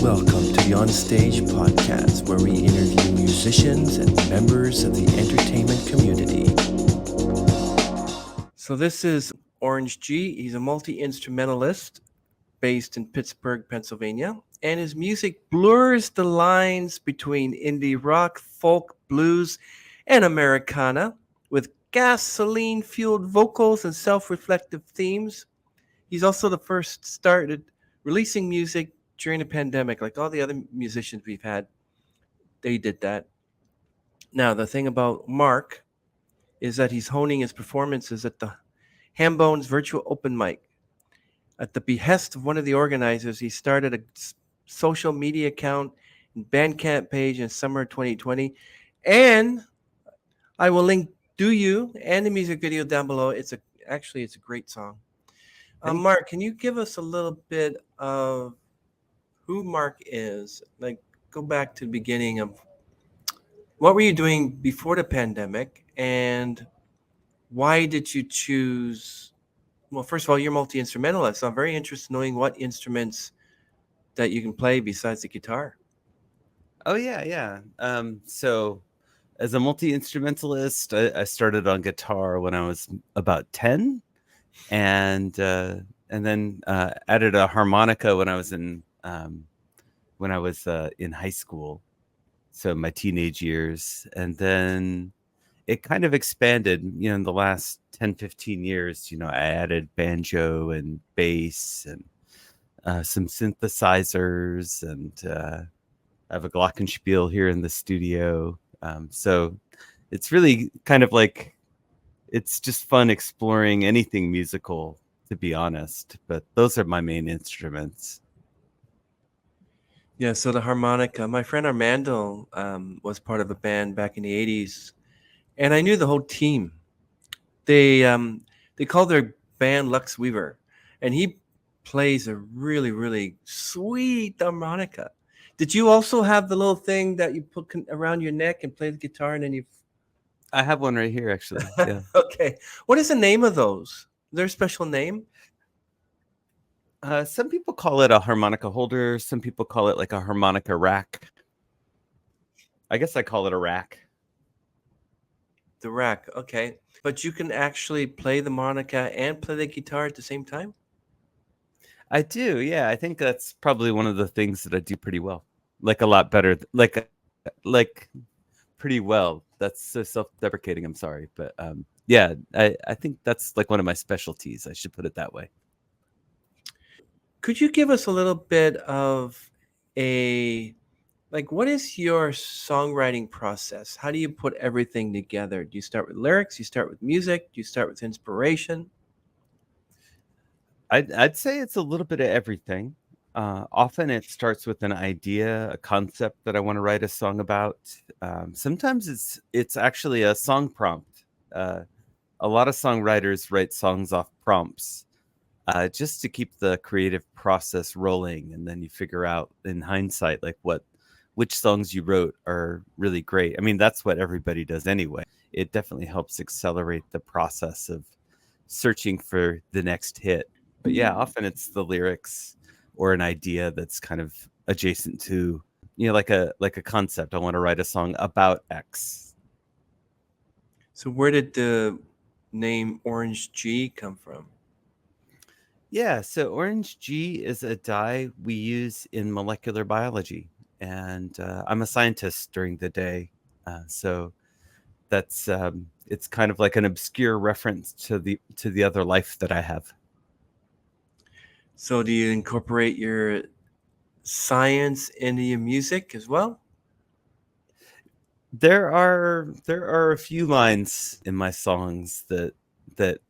Welcome to the On Stage podcast, where we interview musicians and members of the entertainment community. So this is OrangeG. He's a multi-instrumentalist based in Pittsburgh, Pennsylvania, and his music blurs the lines between indie rock, folk, blues, and americana with gasoline-fueled vocals and self-reflective themes. He's also the first started releasing music during the pandemic, like all the other musicians we've had. They did that. Now, the thing about Mark is that he's honing his performances at the Hambones virtual open mic. At the behest of one of the organizers, he started a social media account and Bandcamp page in summer 2020. And I will link Do You and the music video down below. It's a great song. Mark, can you give us a little bit of who Mark is? Like, go back to the beginning of what were you doing before the pandemic, and why did you choose? Well, first of all, you're multi-instrumentalist, so I'm very interested in knowing what instruments that you can play besides the guitar. Oh yeah. So as a multi-instrumentalist, I started on guitar when I was about 10, and then added a harmonica when I was in high school, so my teenage years, and then it kind of expanded. In the last 10-15 years, I added banjo and bass and some synthesizers, and I have a glockenspiel here in the studio. So it's really kind of like, it's just fun exploring anything musical, to be honest. But those are my main instruments. Yeah, so the harmonica. My friend Armando was part of a band back in the 80s, and I knew the whole team. They called their band Lux Weaver, and he plays a really, really sweet harmonica. Did you also have the little thing that you put around your neck and play the guitar, and then you? I have one right here, actually. Yeah. Okay. What is the name of those? Is there a special name? Some people call it a harmonica holder. Some people call it like a harmonica rack. I guess I call it a rack. The rack, okay. But you can actually play the harmonica and play the guitar at the same time? I do, yeah. I think that's probably one of the things that I do pretty well. Like a lot better, like pretty well. That's so self-deprecating, I'm sorry. But yeah, I think that's like one of my specialties. I should put it that way. Could you give us a little bit of what is your songwriting process? How do you put everything together? Do you start with lyrics? Do you start with music? Do you start with inspiration? I'd say it's a little bit of everything. Often it starts with an idea, a concept that I want to write a song about. Sometimes it's actually a song prompt. A lot of songwriters write songs off prompts, just to keep the creative process rolling, and then you figure out in hindsight like which songs you wrote are really great. I mean, that's what everybody does anyway. It definitely helps accelerate the process of searching for the next hit. But yeah, often it's the lyrics or an idea that's kind of adjacent to, like a concept. I want to write a song about X. So where did the name OrangeG come from? Yeah, so OrangeG is a dye we use in molecular biology, and I'm a scientist during the day, so that's it's kind of like an obscure reference to the other life that I have. So do you incorporate your science into your music as well? There are a few lines in my songs that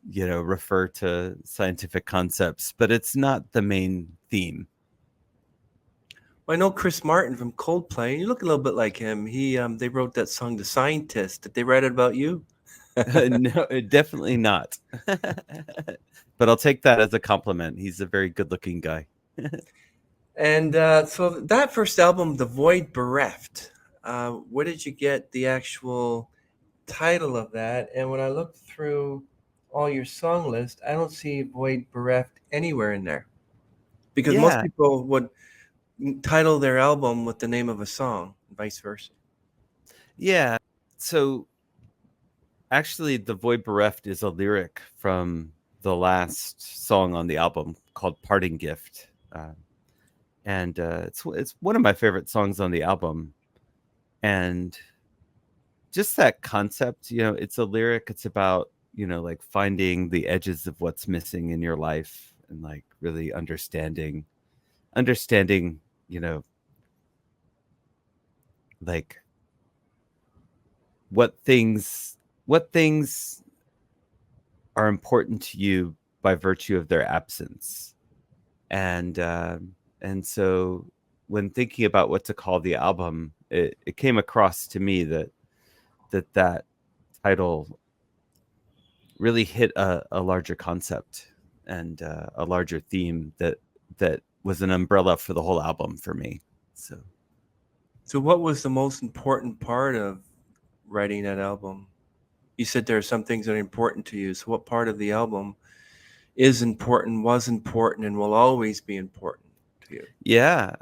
refer to scientific concepts, but it's not the main theme. Well, I know Chris Martin from Coldplay. You look a little bit like him. They wrote that song "The Scientist." Did they write it about you? No, definitely not. But I'll take that as a compliment. He's a very good-looking guy. And so that first album, The Void Bereft, where did you get the actual title of that? And when I look through all your song list, I don't see Void Bereft anywhere in there. Because most people would title their album with the name of a song, and vice versa. Yeah. So actually, the Void Bereft is a lyric from the last song on the album called Parting Gift. And it's one of my favorite songs on the album. And just that concept, it's a lyric. It's about, like finding the edges of what's missing in your life and like really understanding, you know, like what things are important to you by virtue of their absence. And so when thinking about what to call the album, it came across to me that title really hit a larger concept and a larger theme that was an umbrella for the whole album for me. So, what was the most important part of writing that album? You said there are some things that are important to you. So, what part of the album is important, was important, and will always be important to you? Yeah,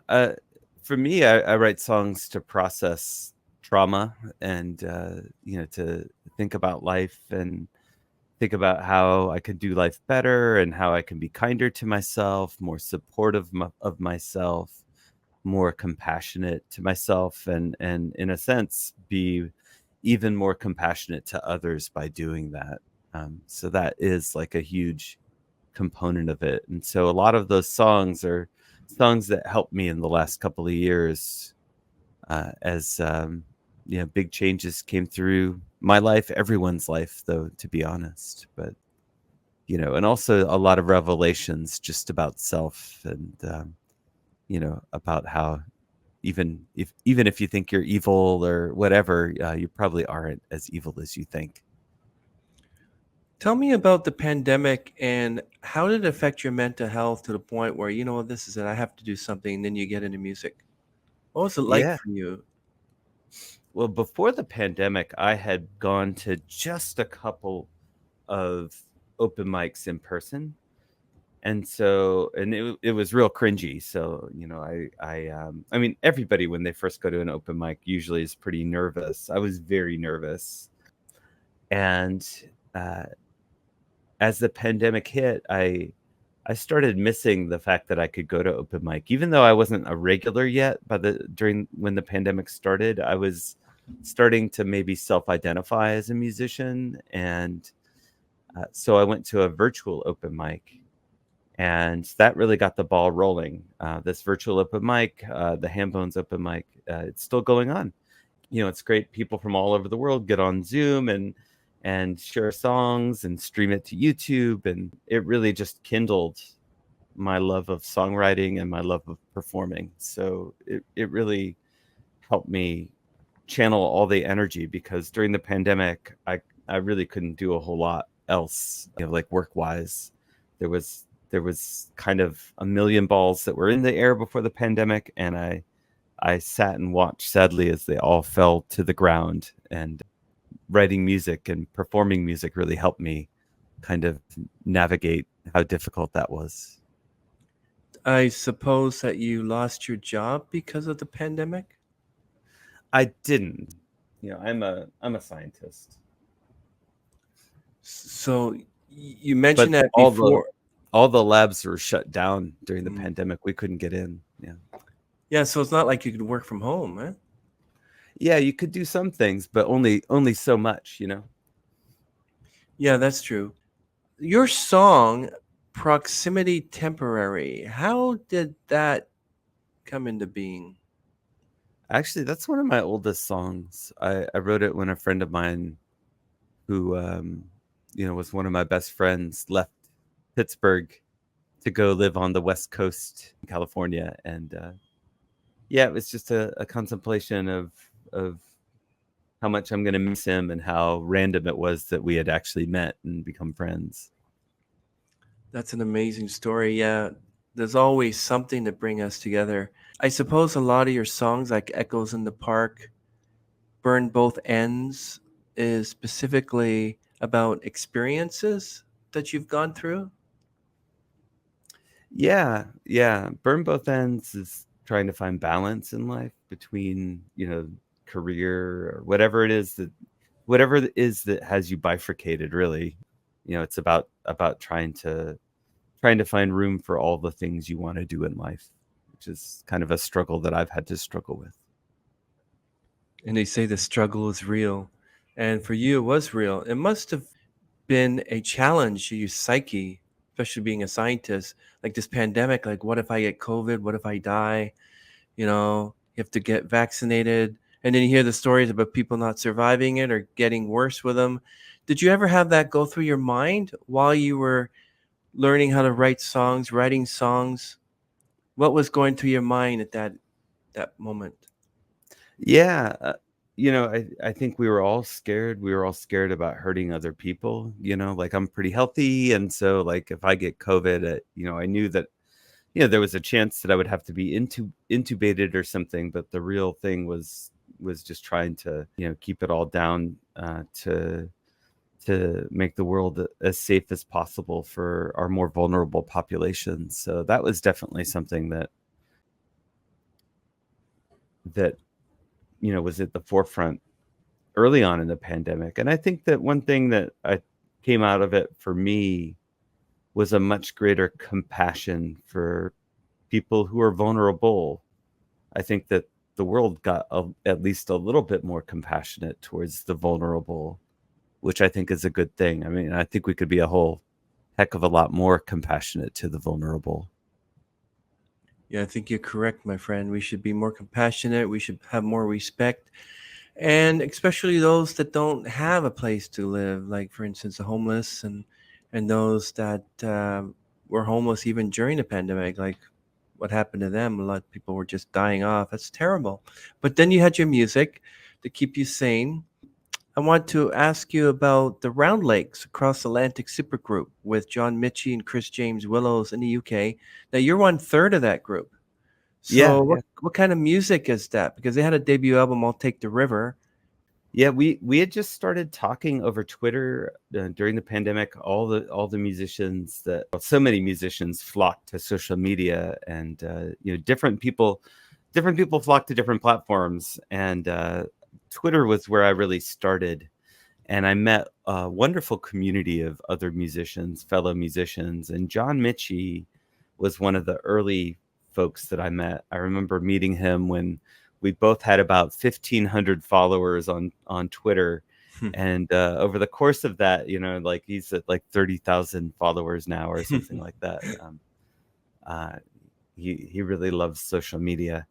for me, I write songs to process trauma and to think about life and think about how I could do life better and how I can be kinder to myself, more supportive of myself, more compassionate to myself, and in a sense, be even more compassionate to others by doing that. So that is like a huge component of it. And so a lot of those songs are songs that helped me in the last couple of years as big changes came through my life, everyone's life, though, to be honest. But and also a lot of revelations just about self and about how even if you think you're evil or whatever, you probably aren't as evil as you think. Tell me about the pandemic and how did it affect your mental health to the point where, this is it, I have to do something, and then you get into music. What was it like Yeah. for you? Well, before the pandemic, I had gone to just a couple of open mics in person. And it was real cringy. So, I mean, everybody, when they first go to an open mic, usually is pretty nervous. I was very nervous. And uh, as the pandemic hit, I started missing the fact that I could go to open mic, even though I wasn't a regular yet. During when the pandemic started, I was starting to maybe self-identify as a musician, and so I went to a virtual open mic, and that really got the ball rolling. This virtual open mic, the Hambones open mic, it's still going on. It's great. People from all over the world get on Zoom and share songs and stream it to YouTube, and it really just kindled my love of songwriting and my love of performing. So it really helped me channel all the energy, because during the pandemic, I really couldn't do a whole lot else, like work wise. There was kind of a million balls that were in the air before the pandemic, and I sat and watched sadly as they all fell to the ground. And writing music and performing music really helped me kind of navigate how difficult that was. I suppose that you lost your job because of the pandemic? I didn't. I'm a scientist, So you but mentioned that all the before. all the labs were shut down during the Mm. pandemic. We couldn't get in. Yeah. Yeah, so it's not like you could work from home, eh? Yeah, you could do some things, but only so much. Yeah, that's true. Your song, Proximity Temporary, how did that come into being? Actually, that's one of my oldest songs. I wrote it when a friend of mine who was one of my best friends left Pittsburgh to go live on the West Coast in California. And yeah, it was just a contemplation of how much I'm gonna miss him and how random it was that we had actually met and become friends. That's an amazing story. Yeah, there's always something to bring us together. I suppose a lot of your songs, like Echoes in the Park, Burn Both Ends, is specifically about experiences that you've gone through. Yeah, yeah. Burn Both Ends is trying to find balance in life between, career or whatever it is that has you bifurcated, really. It's about trying to find room for all the things you want to do in life, which is kind of a struggle that I've had to struggle with. And they say the struggle is real. And for you, it was real. It must have been a challenge to your psyche, especially being a scientist. Like this pandemic, like, what if I get COVID? What if I die? You have to get vaccinated. And then you hear the stories about people not surviving it or getting worse with them. Did you ever have that go through your mind while you were learning how to write songs, writing songs? What was going through your mind at that moment? Yeah, I think we were all scared. We were all scared about hurting other people. Like, I'm pretty healthy, and so, like, if I get COVID, I knew that there was a chance that I would have to be intubated or something. But the real thing was just trying to keep it all down, to make the world as safe as possible for our more vulnerable populations. So that was definitely something that was at the forefront early on in the pandemic. And I think that one thing that I came out of it for me was a much greater compassion for people who are vulnerable. I think that the world got at least a little bit more compassionate towards the vulnerable, which I think is a good thing. I mean, I think we could be a whole heck of a lot more compassionate to the vulnerable. Yeah, I think you're correct, my friend. We should be more compassionate. We should have more respect. And especially those that don't have a place to live, like, for instance, the homeless and those that were homeless even during the pandemic, like what happened to them. A lot of people were just dying off. That's terrible. But then you had your music to keep you sane. I want to ask you about the Roundlakes Across Atlantic Supergroup with John Michie and James Willows in the UK. Now you're one third of that group. So Yeah. what kind of music is that? Because they had a debut album, I'll Take the River. Yeah, we had just started talking over Twitter during the pandemic. All the musicians so many musicians flocked to social media, and different people flocked to different platforms, and Twitter was where I really started. And I met a wonderful community of other musicians, fellow musicians, and John Michie was one of the early folks that I met. I remember meeting him when we both had about 1,500 followers on Twitter. And over the course of that, like, he's at like 30,000 followers now or something like that. He really loves social media.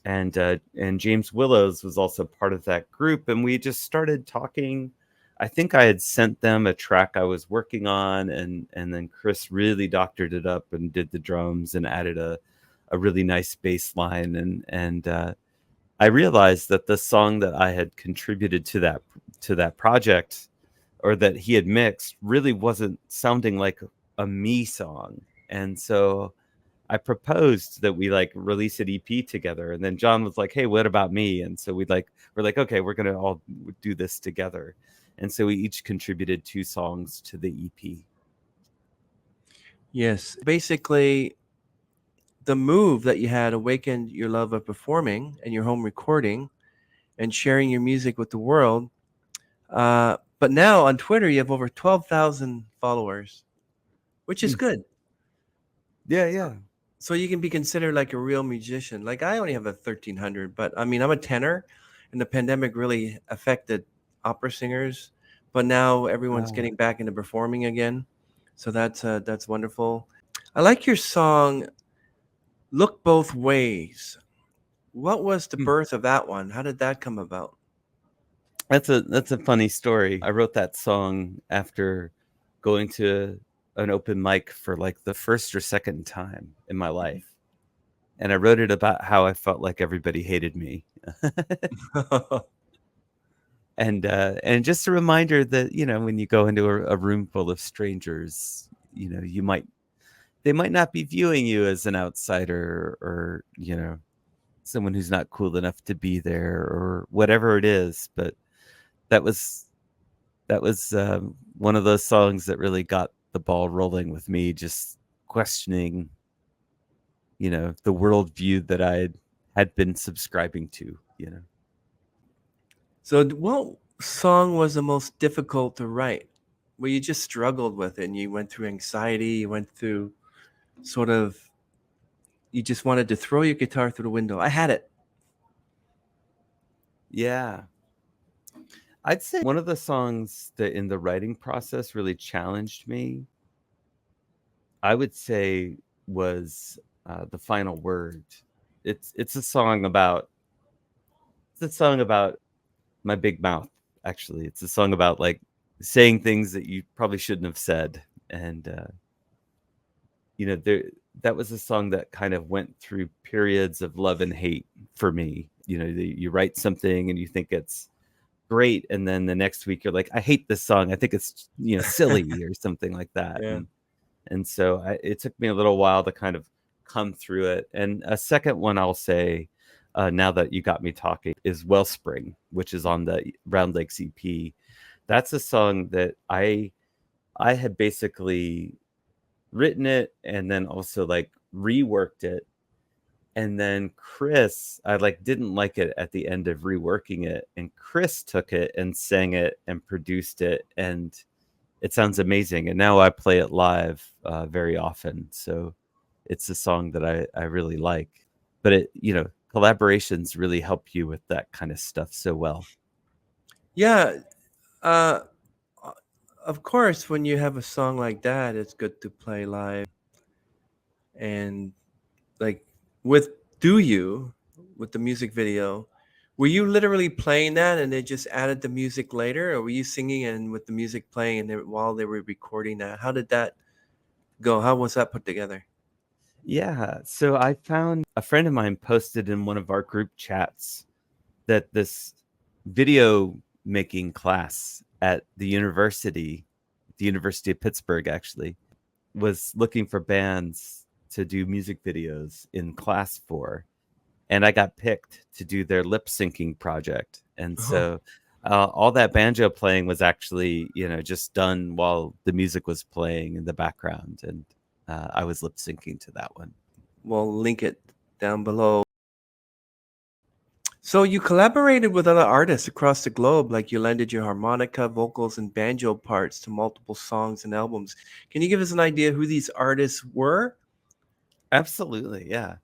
And James Willows was also part of that group. And we just started talking. I think I had sent them a track I was working on, and then Chris really doctored it up and did the drums and added a really nice bass line. And I realized that the song that I had contributed to that project, or that he had mixed, really wasn't sounding like a me song. And so I proposed that we like release an EP together. And then John was like, "Hey, what about me?" And so we're like, "Okay, we're going to all do this together." And so we each contributed 2 songs to the EP. Yes. Basically, the move that you had awakened your love of performing and your home recording and sharing your music with the world. But now on Twitter, you have over 12,000 followers, which is good. Yeah. So you can be considered like a real musician. Like, I only have a 1,300, but I mean, I'm a tenor, and the pandemic really affected opera singers. But now everyone's Wow. getting back into performing again. So that's wonderful. I like your song, Look Both Ways. What was the birth of that one? How did that come about? That's a funny story. I wrote that song after going to an open mic for like the first or second time in my life. And I wrote it about how I felt like everybody hated me. And just a reminder that, when you go into a room full of strangers, they might not be viewing you as an outsider, or someone who's not cool enough to be there, or whatever it is. But that was one of those songs that really got the ball rolling with me, just questioning the worldview that I had been subscribing to. So, what song was the most difficult to write? Where you just struggled with it and you went through anxiety, you went through sort of, you just wanted to throw your guitar through the window. I had it. Yeah. I'd say one of the songs that in the writing process really challenged me, I would say, was The Final Word. It's a song about my big mouth, actually. It's a song about like saying things that you probably shouldn't have said. And that was a song that kind of went through periods of love and hate for me. You write something and you think it's great, and then the next week you're like, I hate this song. I think it's silly or something like that. Yeah. And so it took me a little while to kind of come through it. And a second one I'll say, now that you got me talking, is Wellspring, which is on the Roundlakes EP. That's a song that I had basically written it and then also like reworked it. And then Chris, I didn't like it at the end of reworking it. And Chris took it and sang it and produced it. And it sounds amazing. And now I play it live very often. So it's a song that I really like. But collaborations really help you with that kind of stuff so well. Yeah. Of course, when you have a song like that, it's good to play live. And like with Do You, with the music video, were you literally playing that and they just added the music later, or were you singing and with the music playing and while they were recording that? How did that go? How was that put together? Yeah. So I found a friend of mine posted in one of our group chats that this video making class at the University of Pittsburgh, actually, was looking for bands to do music videos in class for. And I got picked to do their lip syncing project. And so all that banjo playing was actually, just done while the music was playing in the background. And I was lip syncing to that one. We'll link it down below. So you collaborated with other artists across the globe, like you lended your harmonica, vocals, and banjo parts to multiple songs and albums. Can you give us an idea who these artists were? Absolutely, yeah.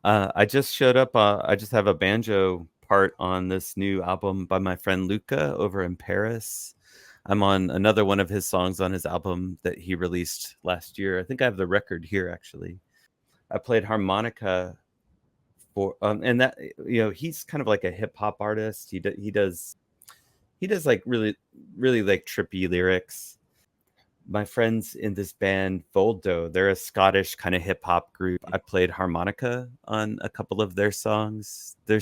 I just showed up. I just have a banjo part on this new album by my friend Luca over in Paris. I'm on another one of his songs on his album that he released last year. I think I have the record here, actually. I played harmonica for, and that he's kind of like a hip hop artist. He does like really really like trippy lyrics. My friends in this band Voldo, they're a Scottish kind of hip hop group. I played harmonica on a couple of their songs. Their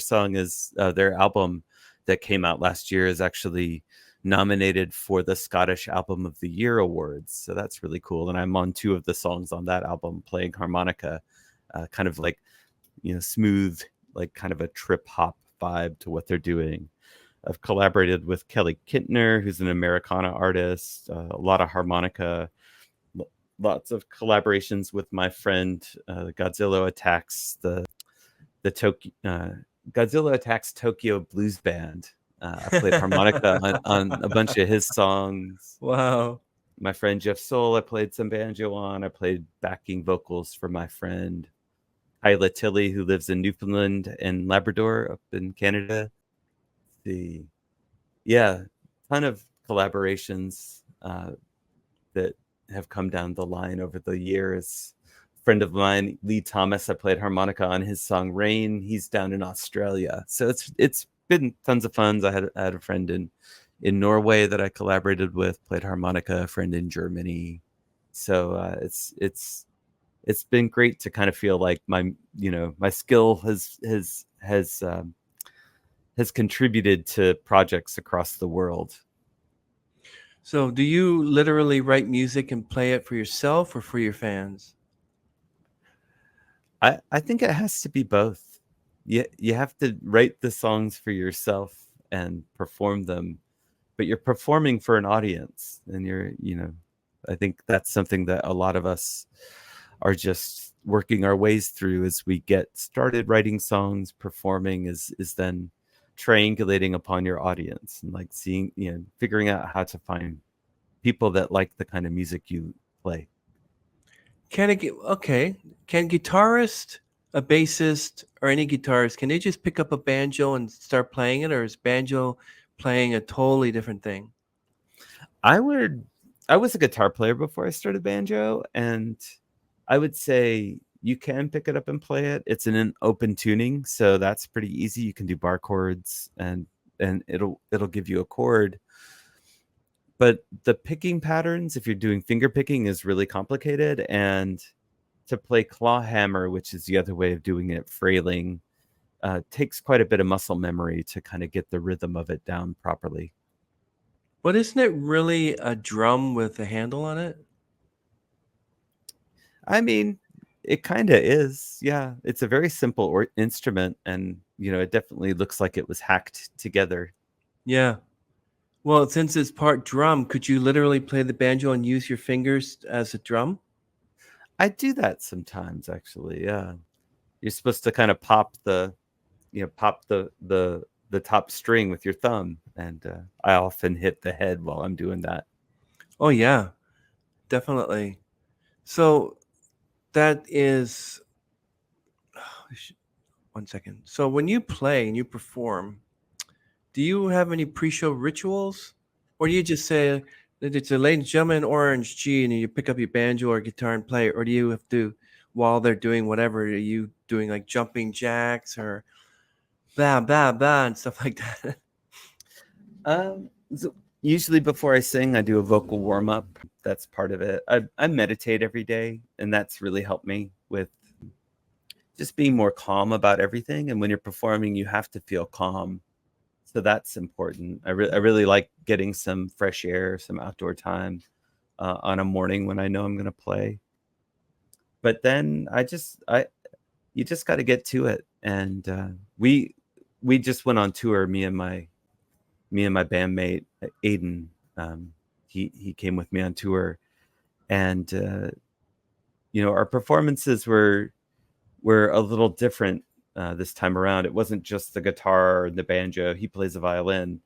album that came out last year is actually nominated for the Scottish Album of the Year awards. So that's really cool. And I'm on 2 of the songs on that album playing harmonica, kind of like, smooth, like kind of a trip hop vibe to what they're doing. I've collaborated with Kelly Kintner, who's an Americana artist, a lot of harmonica, lots of collaborations with my friend Godzilla Attacks Godzilla Attacks Tokyo Blues Band. I played harmonica on a bunch of his songs. Wow. My friend Jeff Soul, I played some banjo on. I played backing vocals for my friend Kyla Tilley, who lives in Newfoundland and Labrador up in Canada. Yeah, ton of collaborations that have come down the line over the years. A friend of mine, Lee Thomas, I played harmonica on his song Rain. He's down in Australia. So it's been tons of fun. I had a friend in Norway that I collaborated with, played harmonica, a friend in Germany. So it's been great to kind of feel like my skill has contributed to projects across the world. So do you literally write music and play it for yourself or for your fans? I think it has to be both. You have to write the songs for yourself and perform them, but you're performing for an audience, and I think that's something that a lot of us are just working our ways through as we get started writing songs, performing, is then triangulating upon your audience and like seeing, figuring out how to find people that like the kind of music you play. Can guitarist, a bassist, or any guitarist, can they just pick up a banjo and start playing it, or is banjo playing a totally different thing? I was a guitar player before I started banjo, and I would say you can pick it up and play it. It's in an open tuning, so that's pretty easy. You can do bar chords and it'll give you a chord. But the picking patterns, if you're doing finger picking, is really complicated, and to play claw hammer, which is the other way of doing it, frailing, takes quite a bit of muscle memory to kind of get the rhythm of it down properly. But isn't it really a drum with a handle on it? I mean, it kind of is. Yeah, it's a very simple instrument, and it definitely looks like it was hacked together. Yeah. Well, since it's part drum, could you literally play the banjo and use your fingers as a drum? I do that sometimes, actually. Yeah, you're supposed to kind of pop the top string with your thumb, and I often hit the head while I'm doing that. Oh yeah, definitely. So that is one second. So when you play and you perform, do you have any pre-show rituals, or do you just say that it's a ladies and gentlemen OrangeG and you pick up your banjo or guitar and play, or do you have to, while they're doing whatever, are you doing like jumping jacks or blah blah blah and stuff like that? So usually before I sing, I do a vocal warm up. That's part of it. I meditate every day, and that's really helped me with just being more calm about everything. And when you're performing, you have to feel calm. So that's important. I really like getting some fresh air, some outdoor time on a morning when I know I'm going to play. But then you just got to get to it. And we just went on tour. Me and my bandmate Aiden. He came with me on tour, and our performances were a little different this time around. It wasn't just the guitar and the banjo. He plays the violin,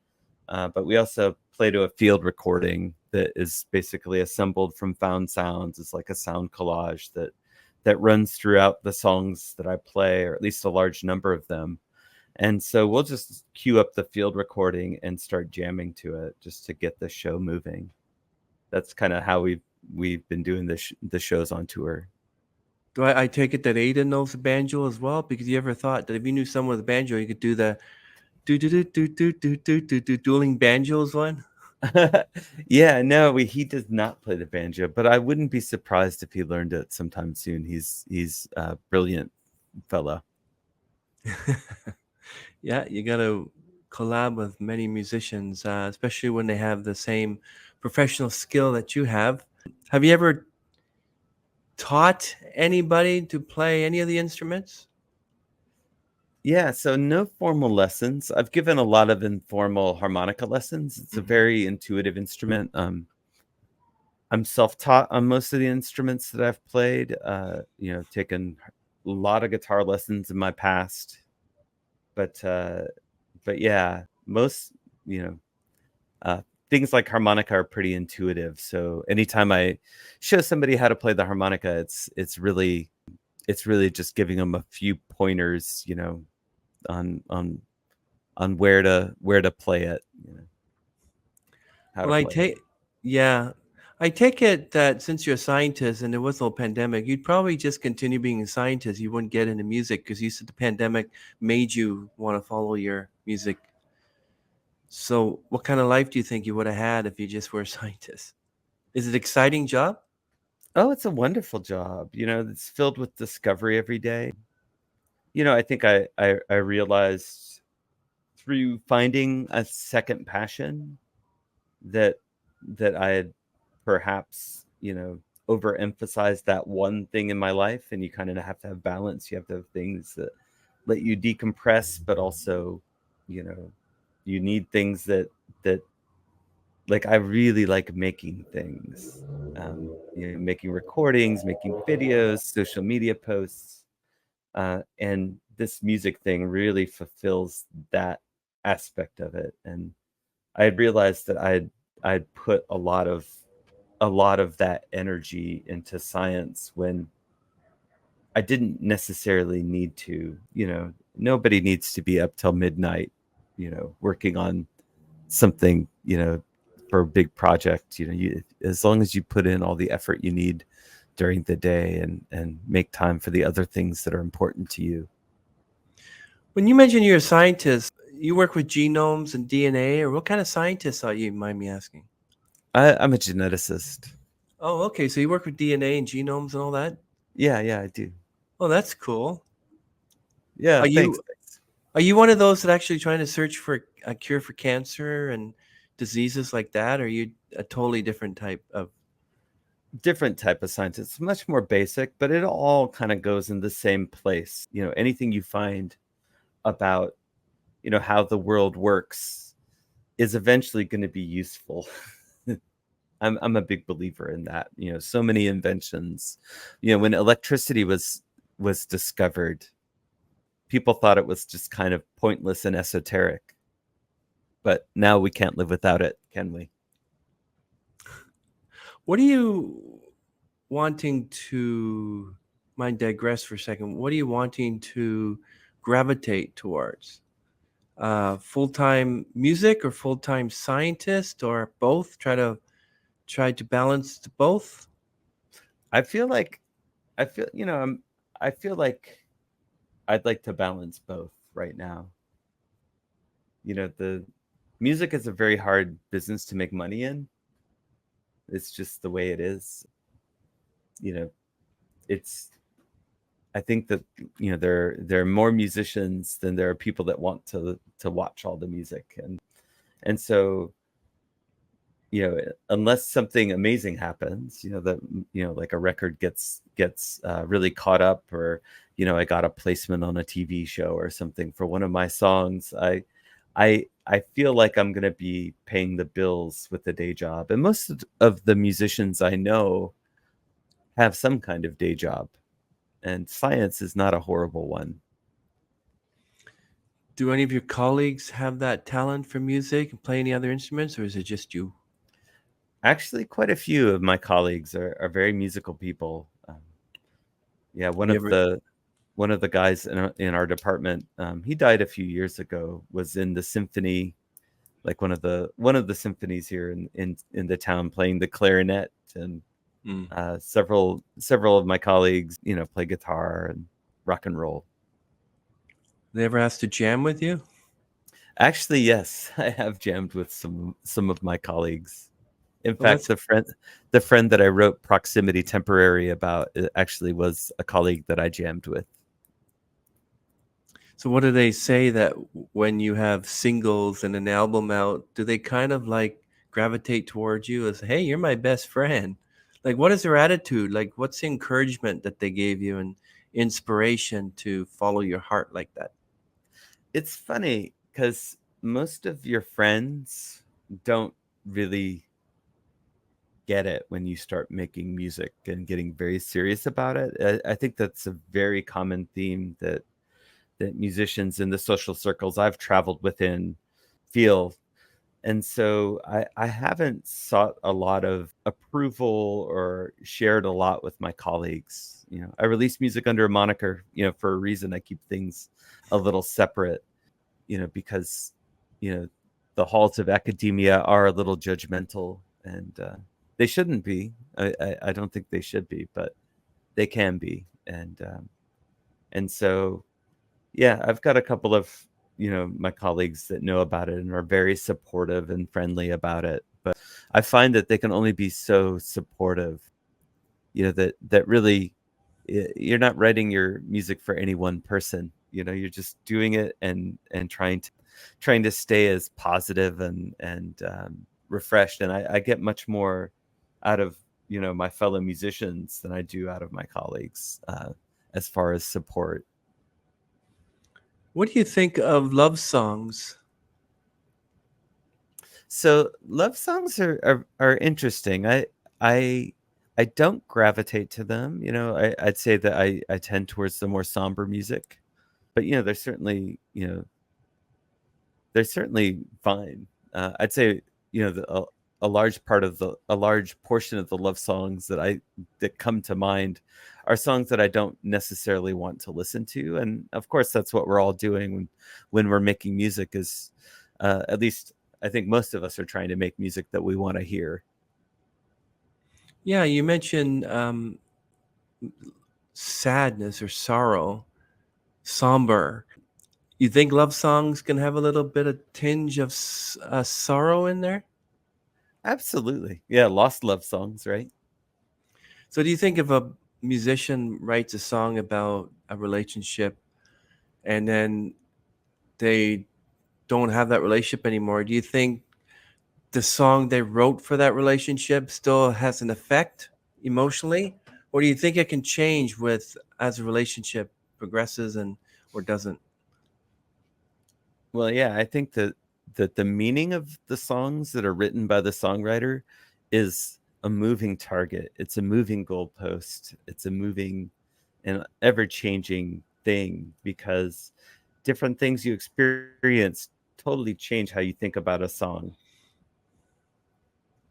but we also play to a field recording that is basically assembled from found sounds. It's like a sound collage that runs throughout the songs that I play, or at least a large number of them. And so we'll just queue up the field recording and start jamming to it just to get the show moving. That's kind of how we've been doing the shows on tour. Do I take it that Aiden knows the banjo as well? Because you ever thought that if you knew someone with a banjo, you could do the do do do do do do do do do dueling banjos one? Yeah, no, he does not play the banjo, but I wouldn't be surprised if he learned it sometime soon. He's a brilliant fellow. Yeah, you got to collab with many musicians, especially when they have the same professional skill that you have. Have you ever taught anybody to play any of the instruments? Yeah, so no formal lessons. I've given a lot of informal harmonica lessons. It's a very intuitive instrument. I'm self-taught on most of the instruments that I've played. Taken a lot of guitar lessons in my past, but yeah, most things like harmonica are pretty intuitive. So anytime I show somebody how to play the harmonica, it's really just giving them a few pointers, on where to play it. How Well, to play it. I take it that since you're a scientist and there was no pandemic, you'd probably just continue being a scientist. You wouldn't get into music because you said the pandemic made you want to follow your music. So, what kind of life do you think you would have had if you just were a scientist? Is it an exciting job? Oh, it's a wonderful job. It's filled with discovery every day. I think I realized through finding a second passion that I had perhaps, overemphasized that one thing in my life, and you kind of have to have balance. You have to have things that let you decompress, but also, you need things that like I really like making things, making recordings, making videos, social media posts, and this music thing really fulfills that aspect of it. And I had realized that I'd put a lot of that energy into science when I didn't necessarily need to. Nobody needs to be up till midnight, working on something, for a big project. As long as you put in all the effort you need during the day and make time for the other things that are important to you. When you mention you're a scientist, you work with genomes and DNA, or what kind of scientist are you, mind me asking? I'm a geneticist. Oh, okay. So you work with DNA and genomes and all that? Yeah, I do. Oh, that's cool. Yeah, Are thanks. you are you one of those that actually trying to search for a cure for cancer and diseases like that? Or are you a totally different type of? Different type of science. It's much more basic, but it all kind of goes in the same place. Anything you find about, how the world works is eventually going to be useful. I'm a big believer in that. So many inventions. When electricity was discovered, people thought it was just kind of pointless and esoteric. But now we can't live without it, can we? What are you wanting to, mind digress for a second? What are you wanting to gravitate towards? Full-time music or full-time scientist or both? Try to balance both. I feel like I feel you know I feel like I'd like to balance both right now. The music is a very hard business to make money in. It's just the way it is. You know, it's I think that there are more musicians than there are people that want to watch all the music, and so unless something amazing happens, that like a record gets really caught up, or I got a placement on a TV show or something for one of my songs, I feel like I'm going to be paying the bills with the day job. And most of the musicians I know have some kind of day job, and science is not a horrible one. Do any of your colleagues have that talent for music and play any other instruments, or is it just you? Actually, quite a few of my colleagues are very musical people. Yeah, Have you ever? one of the guys in our department, he died a few years ago, was in the symphony, like one of the symphonies here in the town, playing the clarinet. And Mm. several of my colleagues, play guitar and rock and roll. They ever asked to jam with you? Actually, yes, I have jammed with some of my colleagues. In Well, fact, that's the friend that I wrote Proximity Temporary about, it actually was a colleague that I jammed with. so. What do they say that when you have singles and an album out, do they kind of like gravitate towards you as, hey, you're my best friend? Like, what is their attitude? Like, what's the encouragement that they gave you and inspiration to follow your heart like that? It's funny because most of your friends don't really get it when you start making music and getting very serious about it. I think that's a very common theme that musicians in the social circles I've traveled within feel. And so I haven't sought a lot of approval or shared a lot with my colleagues. I release music under a moniker, for a reason. I keep things a little separate, because, you know, the halls of academia are a little judgmental, and they shouldn't be. I don't think they should be, but they can be. And so, yeah, I've got a couple of, my colleagues that know about it and are very supportive and friendly about it. But I find that they can only be so supportive, that really you're not writing your music for any one person. You're just doing it and trying to stay as positive and refreshed. And I get much more out of, my fellow musicians than I do out of my colleagues, as far as support. What do you think of love songs? So love songs are interesting. I I don't gravitate to them. I'd say that I tend towards the more somber music, but they're certainly fine. I'd say a large part of a large portion of the love songs that come to mind are songs that I don't necessarily want to listen to, and of course that's what we're all doing when we're making music. Is at least I think most of us are trying to make music that we want to hear. Yeah, you mentioned sadness or sorrow, somber. You think love songs can have a little bit of tinge of sorrow in there? Absolutely, yeah, lost love songs, right? So, do you think if a musician writes a song about a relationship and then they don't have that relationship anymore, do you think the song they wrote for that relationship still has an effect emotionally, or do you think it can change with as a relationship progresses and or doesn't? Well, yeah, I think that the meaning of the songs that are written by the songwriter is a moving target. It's a moving goalpost. It's a moving and ever-changing thing because different things you experience totally change how you think about a song.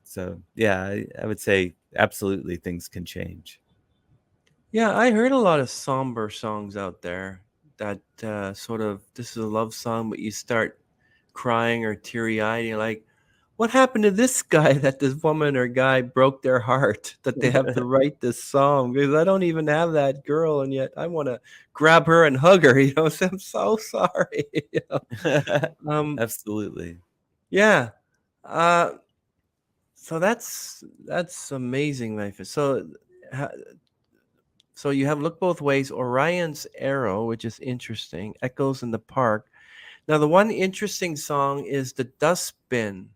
So, yeah, I would say absolutely things can change. Yeah, I heard a lot of somber songs out there that sort of this is a love song, but you start crying or teary eyed. You're like, what happened to this guy that this woman or guy broke their heart that they have to write this song? Because I don't even have that girl, and yet I want to grab her and hug her. So I'm so sorry. Um, Absolutely. yeah. Uh, so that's amazing, life. Ha- So you have Look Both Ways, Orion's Arrow, which is interesting, Echoes in the Park. Now, the one interesting song is The Dustbin.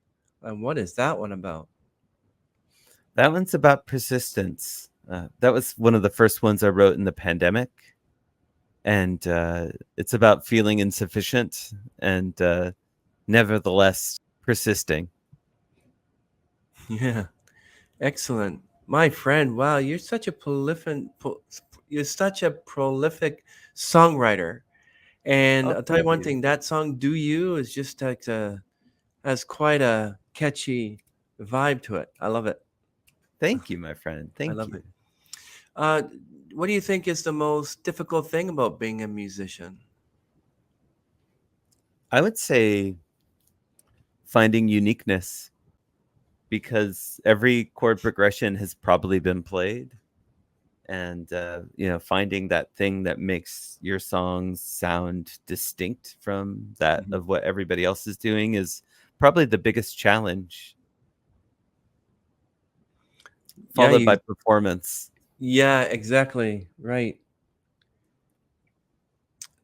And what is that one about? That one's about persistence. That was one of the first ones I wrote in the pandemic. And it's about feeling insufficient and nevertheless persisting. Yeah, excellent. My friend, wow, you're such a prolific songwriter. And Oh, I'll tell you thank one you. thing, that song Do You is just like has quite a catchy vibe to it. I love it. Thank you, my friend. I Thank love you. it. Uh, what do you think is the most difficult thing about being a musician? I would say finding uniqueness because every chord progression has probably been played. And, finding that thing that makes your songs sound distinct from that Mhm. of what everybody else is doing is probably the biggest challenge, Yeah, followed by performance. yeah, exactly. Right.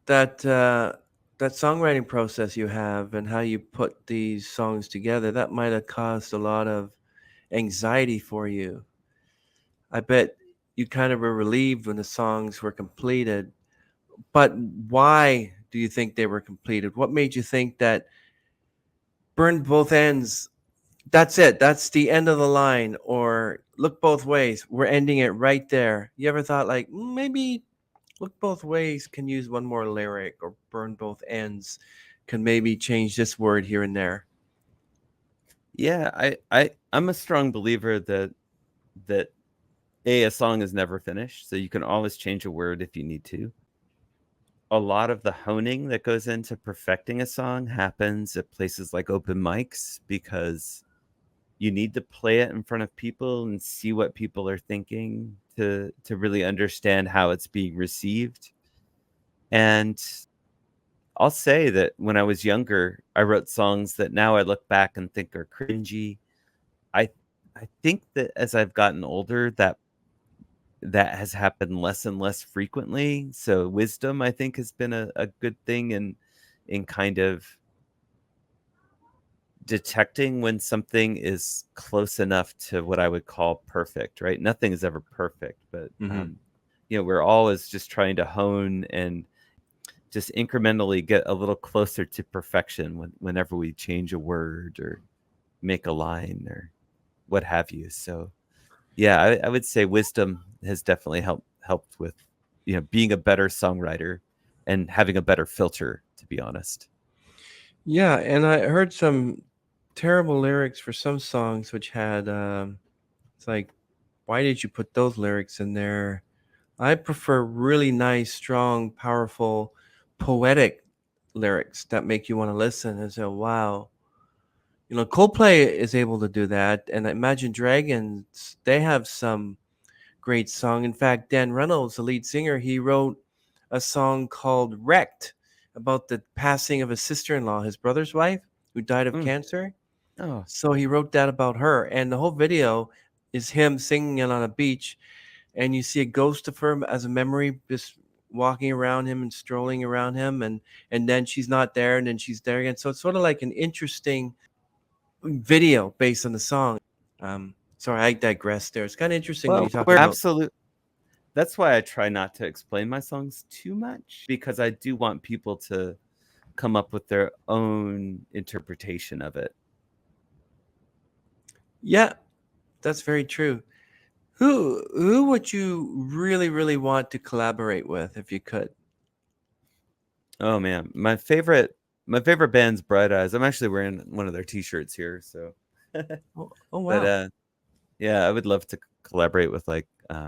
That that songwriting process you have and how you put these songs together, that might have caused a lot of anxiety for you. I bet you kind of were relieved when the songs were completed. But why do you think they were completed? What made you think that burned both ends? That's it. That's the end of the line. Or look both ways. We're ending it right there. You ever thought like maybe look both ways can use one more lyric, or burn both ends can maybe change this word here and there? Yeah, I'm a strong believer that a song is never finished, so you can always change a word if you need to. A lot of the honing that goes into perfecting a song happens at places like open mics because you need to play it in front of people and see what people are thinking to really understand how it's being received. And I'll say that when I was younger, I wrote songs that now I look back and think are cringy. I I think that as I've gotten older, that has happened less and less frequently. So wisdom, I think, has been a good thing in kind of detecting when something is close enough to what I would call perfect, right? Nothing is ever perfect, but Hmm. we're always just trying to hone and just incrementally get a little closer to perfection whenever we change a word or make a line or what have you. So yeah, I would say wisdom has definitely helped with, you know, being a better songwriter and having a better filter, to be honest. Yeah, and I heard some terrible lyrics for some songs, which had it's like, why did you put those lyrics in there? I prefer really nice, strong, powerful, poetic lyrics that make you want to listen and say, wow. You know, Coldplay is able to do that, and Imagine Dragons, they have some great song. In fact, Dan Reynolds, the lead singer, he wrote a song called Wrecked about the passing of his sister-in-law, his brother's wife, who died of Mm. cancer. Oh, So he wrote that about her, and the whole video is him singing it on a beach, and you see a ghost of her as a memory just walking around him and strolling around him, and then she's not there, and then she's there again. So it's sort of like an interesting video based on the song. Sorry, I digress there. It's kind of interesting when well, you talk we're about. absolute. That's why I try not to explain my songs too much, because I do want people to come up with their own interpretation of it. Yeah, that's very true. Who would you really want to collaborate with if you could? Oh man, my favorite band's Bright Eyes. I'm actually wearing one of their T-shirts here, so. Oh But wow. yeah, I would love to collaborate with like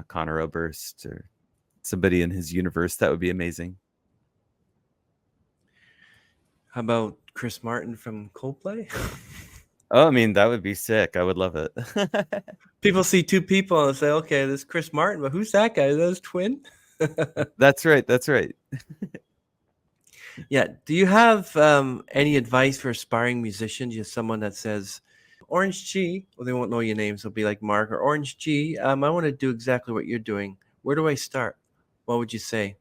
Connor Oberst or somebody in his universe. That would be amazing. How about Chris Martin from Coldplay? Oh, I mean, that would be sick. I would love it. People see two people and say, "Okay, this is Chris Martin, but who's that guy? Is that his twin?" That's right. That's right. Yeah. Do you have any advice for aspiring musicians? Just someone that says, Orange G, well, they won't know your names. They'll be like Mark or Orange G. I want to do exactly what you're doing. Where do I start? What would you say?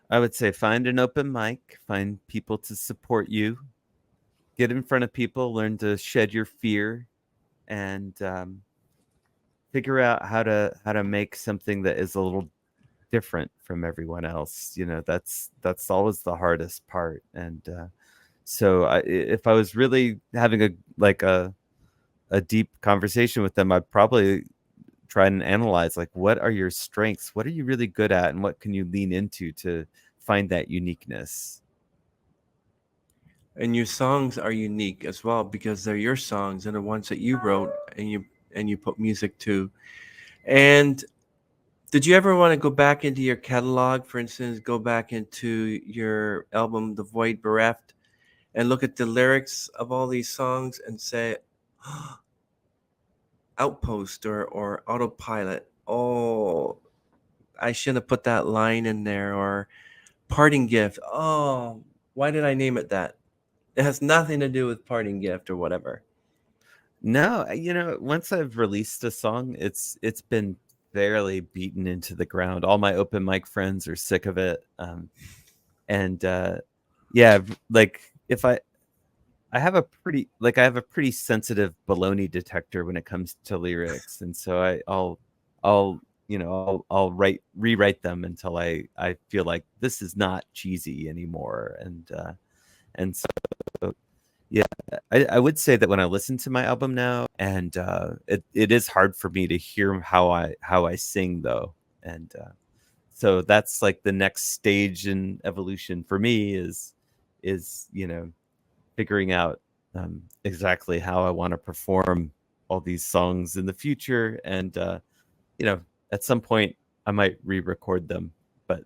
I would say find an open mic, find people to support you, get in front of people, learn to shed your fear, and figure out how to make something that is a little different from everyone else. You know, that's always the hardest part. And so if I was really having a deep conversation with them, I'd probably try and analyze like, what are your strengths? What are you really good at, and what can you lean into to find that uniqueness? And your songs are unique as well because they're your songs and the ones that you wrote and you put music to. And did you ever want to go back into your catalog, for instance, go back into your album, The Void Bereft, and look at the lyrics of all these songs and say, Outpost or Autopilot? Oh, I shouldn't have put that line in there. Or Parting Gift. Oh, why did I name it that? It has nothing to do with Parting Gift or whatever. No, once I've released a song, it's been fairly beaten into the ground. All my open mic friends are sick of it. And yeah, like if I have a pretty sensitive baloney detector when it comes to lyrics, and so I'll rewrite them until I feel like this is not cheesy anymore. And so yeah, I would say that when I listen to my album now, and it is hard for me to hear how I sing though. And so that's like the next stage in evolution for me is figuring out exactly how I want to perform all these songs in the future. And you know at some point I might re-record them, but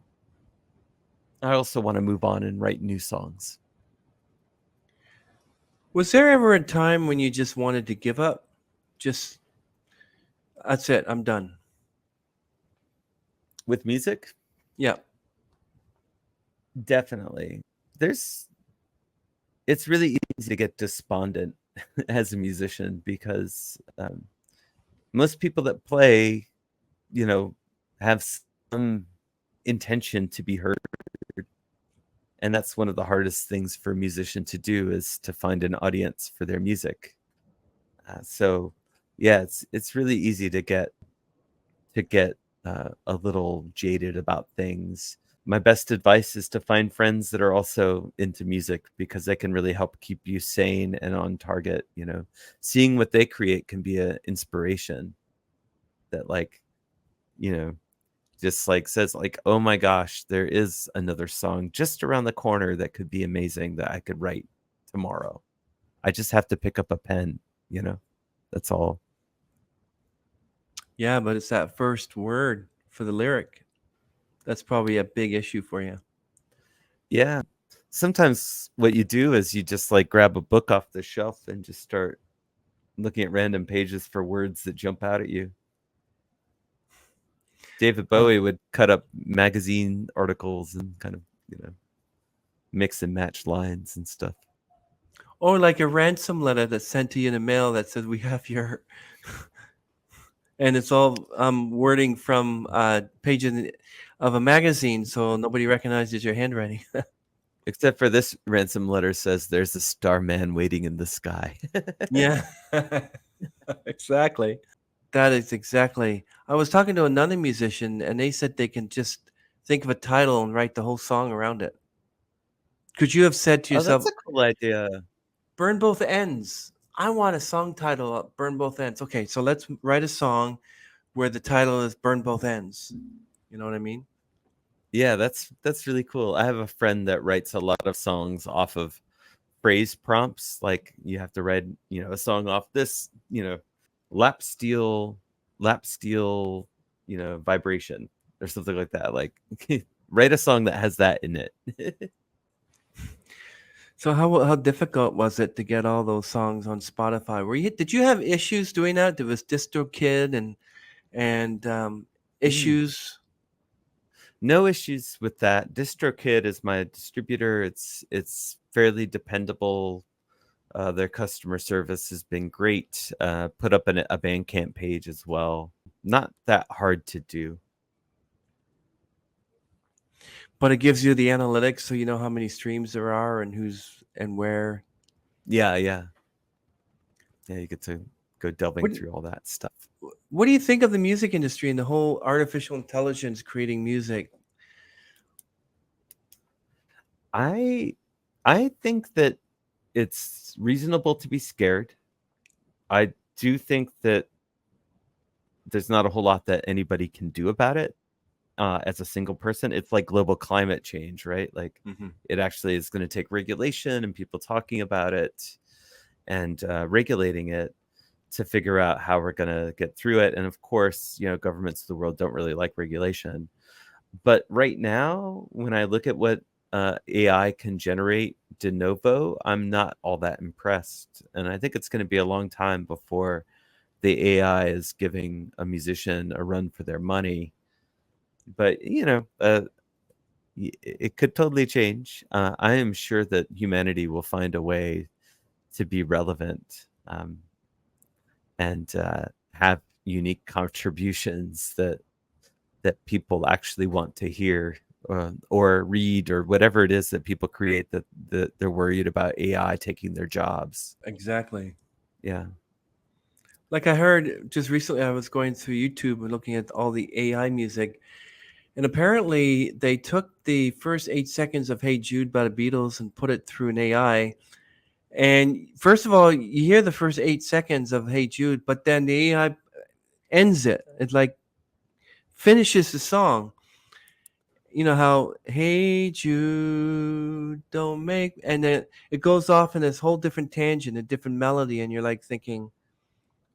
I also want to move on and write new songs. Was there ever a time when you just wanted to give up? Just, that's it, I'm done. With music, Yeah. definitely. There's It's really easy to get despondent as a musician because most people that play, you know, have some intention to be heard. And that's one of the hardest things for a musician to do, is to find an audience for their music. So yeah, it's really easy to get a little jaded about things. my best advice is to find friends that are also into music, because they can really help keep you sane and on target. Seeing what they create can be an inspiration that, like, just like says like, oh my gosh, there is another song just around the corner that could be amazing that I could write tomorrow. I just have to pick up a pen. That's all. Yeah, but it's that first word for the lyric. That's probably a big issue for you. Yeah. Sometimes what you do is you just like grab a book off the shelf and just start looking at random pages for words that jump out at you. David Bowie would cut up magazine articles and kind of, mix and match lines and stuff. Or like a ransom letter that's sent to you in the mail that says, we have your... and it's all wording from a page of a magazine, so nobody recognizes your handwriting. Except for this ransom letter says, there's a starman waiting in the sky. Yeah, exactly. That is exactly. I was talking to another musician, and they said they can just think of a title and write the whole song around it. Could you have said to Oh, yourself, that's a cool idea. burn both ends? I want a song title, burn both ends. Okay, so let's write a song where the title is burn both ends. You know what I mean? Yeah, that's really cool. I have a friend that writes a lot of songs off of phrase prompts. Like, you have to write, a song off this, lap steel, vibration or something like that. Like, write a song that has that in it. So how difficult was it to get all those songs on Spotify? Did you have issues doing that? There was DistroKid and Mm. issues. No issues with that. DistroKid is my distributor. It's fairly dependable. Their customer service has been great. Put up a Bandcamp page as well. Not that hard to do. But it gives you the analytics, so you know how many streams there are and who's and where. Yeah. You get to go delving What through all that stuff. What do you think of the music industry and the whole artificial intelligence creating music? I think that it's reasonable to be scared. I do think that there's not a whole lot that anybody can do about it as a single person. It's like global climate change, right? Like, it actually is going to take regulation and people talking about it and regulating it to figure out how we're going to get through it. And of course, governments of the world don't really like regulation. But right now, when I look at what AI can generate de novo, I'm not all that impressed. And I think it's going to be a long time before the AI is giving a musician a run for their money. But, it could totally change. I am sure that humanity will find a way to be relevant and have unique contributions that people actually want to hear or read, or whatever it is that people create that they're worried about AI taking their jobs. Exactly. Yeah. Like I heard just recently, I was going through YouTube and looking at all the AI music, and apparently they took the first 8 seconds of "Hey Jude" by the Beatles and put it through an AI. And first of all, you hear the first 8 seconds of "Hey Jude," but then the AI ends it. It like finishes the song. You know how "Hey Jude, don't make," and then it goes off in this whole different tangent, a different melody, and you're like thinking,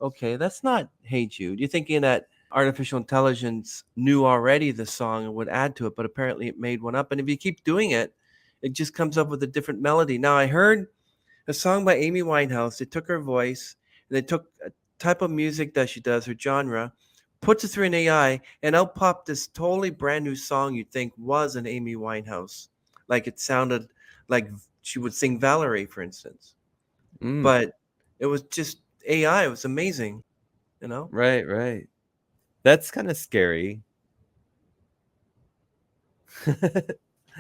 okay, that's not "Hey Jude." You're thinking that artificial intelligence knew already the song and would add to it, but apparently it made one up. And if you keep doing it, it just comes up with a different melody. Now I heard a song by Amy Winehouse. They took her voice and they took a type of music that she does, her genre, puts it through an AI, and out popped this totally brand new song you'd think was an Amy Winehouse. Like it sounded like she would sing Valerie, for instance. But it was just AI. It was amazing, you know? Right. That's kind of scary.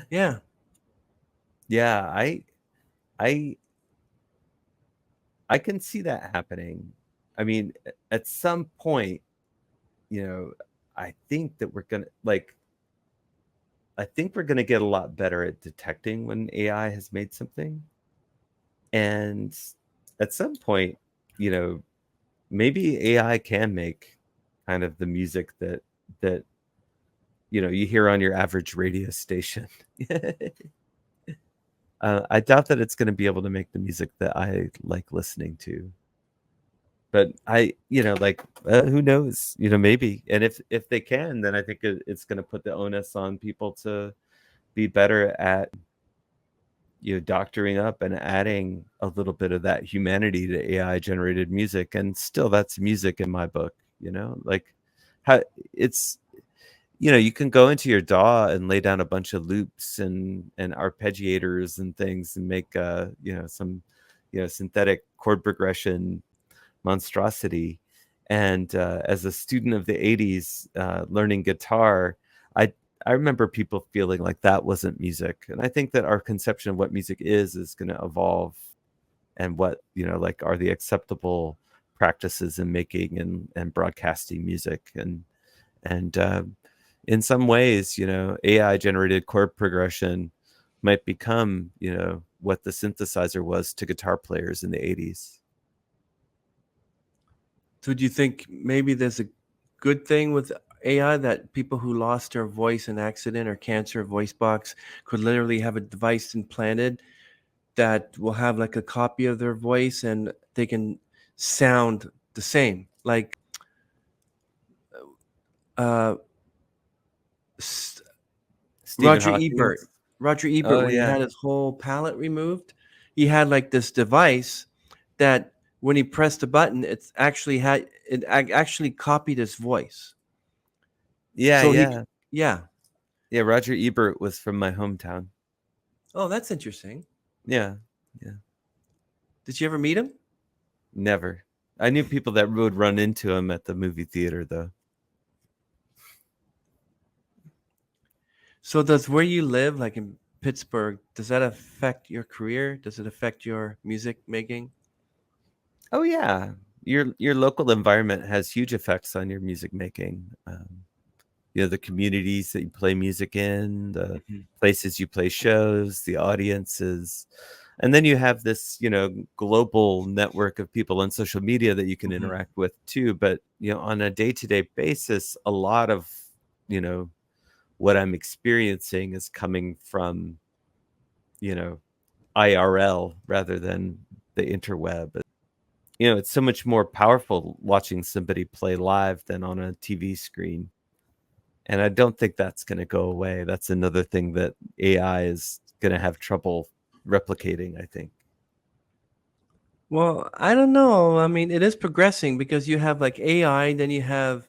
Yeah. Yeah, I can see that happening. I mean, at some point, I think that we're gonna, like, I think we're going to get a lot better at detecting when AI has made something. And at some point, you know, maybe AI can make kind of the music that you hear on your average radio station. I doubt that it's going to be able to make the music that I like listening to. But who knows? Maybe. And if they can, then I think it's going to put the onus on people to be better at doctoring up and adding a little bit of that humanity to AI generated music. And still, that's music in my book. Like how it's you can go into your DAW and lay down a bunch of loops and arpeggiators and things and make some synthetic chord progression monstrosity. And as a student of the 80s learning guitar, I remember people feeling like that wasn't music. And I think that our conception of what music is going to evolve, and what like are the acceptable practices in making and broadcasting music. And in some ways, AI generated chord progression might become what the synthesizer was to guitar players in the 80s. So do you think maybe there's a good thing with AI, that people who lost their voice in accident or cancer voice box could literally have a device implanted that will have like a copy of their voice, and they can sound the same? Like uh, Stephen Roger Hawking. Ebert. Roger Ebert, Oh when he yeah. had his whole palate removed, he had like this device that when he pressed a button, it actually copied his voice. Yeah, So yeah. yeah. Yeah, Roger Ebert was from my hometown. Oh, that's interesting. Yeah. Yeah. Did you ever meet him? Never. I knew people that would run into him at the movie theater though. So does where you live, like in Pittsburgh, does that affect your career? Does it affect your music making? Oh yeah. Your local environment has huge effects on your music making. The communities that you play music in, the Mhm. places you play shows, the audiences. And then you have this, global network of people on social media that you can Mhm. interact with too. But, on a day-to-day basis, a lot of, what I'm experiencing is coming from, IRL rather than the interweb. It's so much more powerful watching somebody play live than on a TV screen. And I don't think that's going to go away. That's another thing that AI is going to have trouble replicating, I think. Well, I don't know. I mean, it is progressing because you have like AI, then you have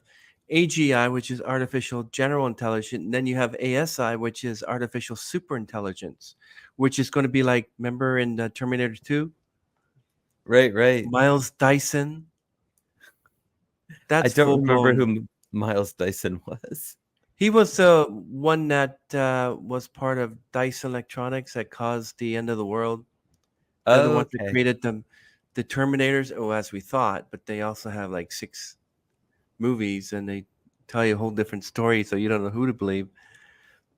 AGI, which is artificial general intelligence, and then you have ASI, which is artificial super intelligence, which is going to be like, remember in Terminator 2, Right, right. Miles Dyson? I That's don't full remember blown. who Miles Dyson was. He was the one that was part of Dice Electronics that caused the end of the world. They're the ones that Okay. created the Terminators, oh, as we thought, but they also have like 6 movies, and they tell you a whole different story, so you don't know who to believe.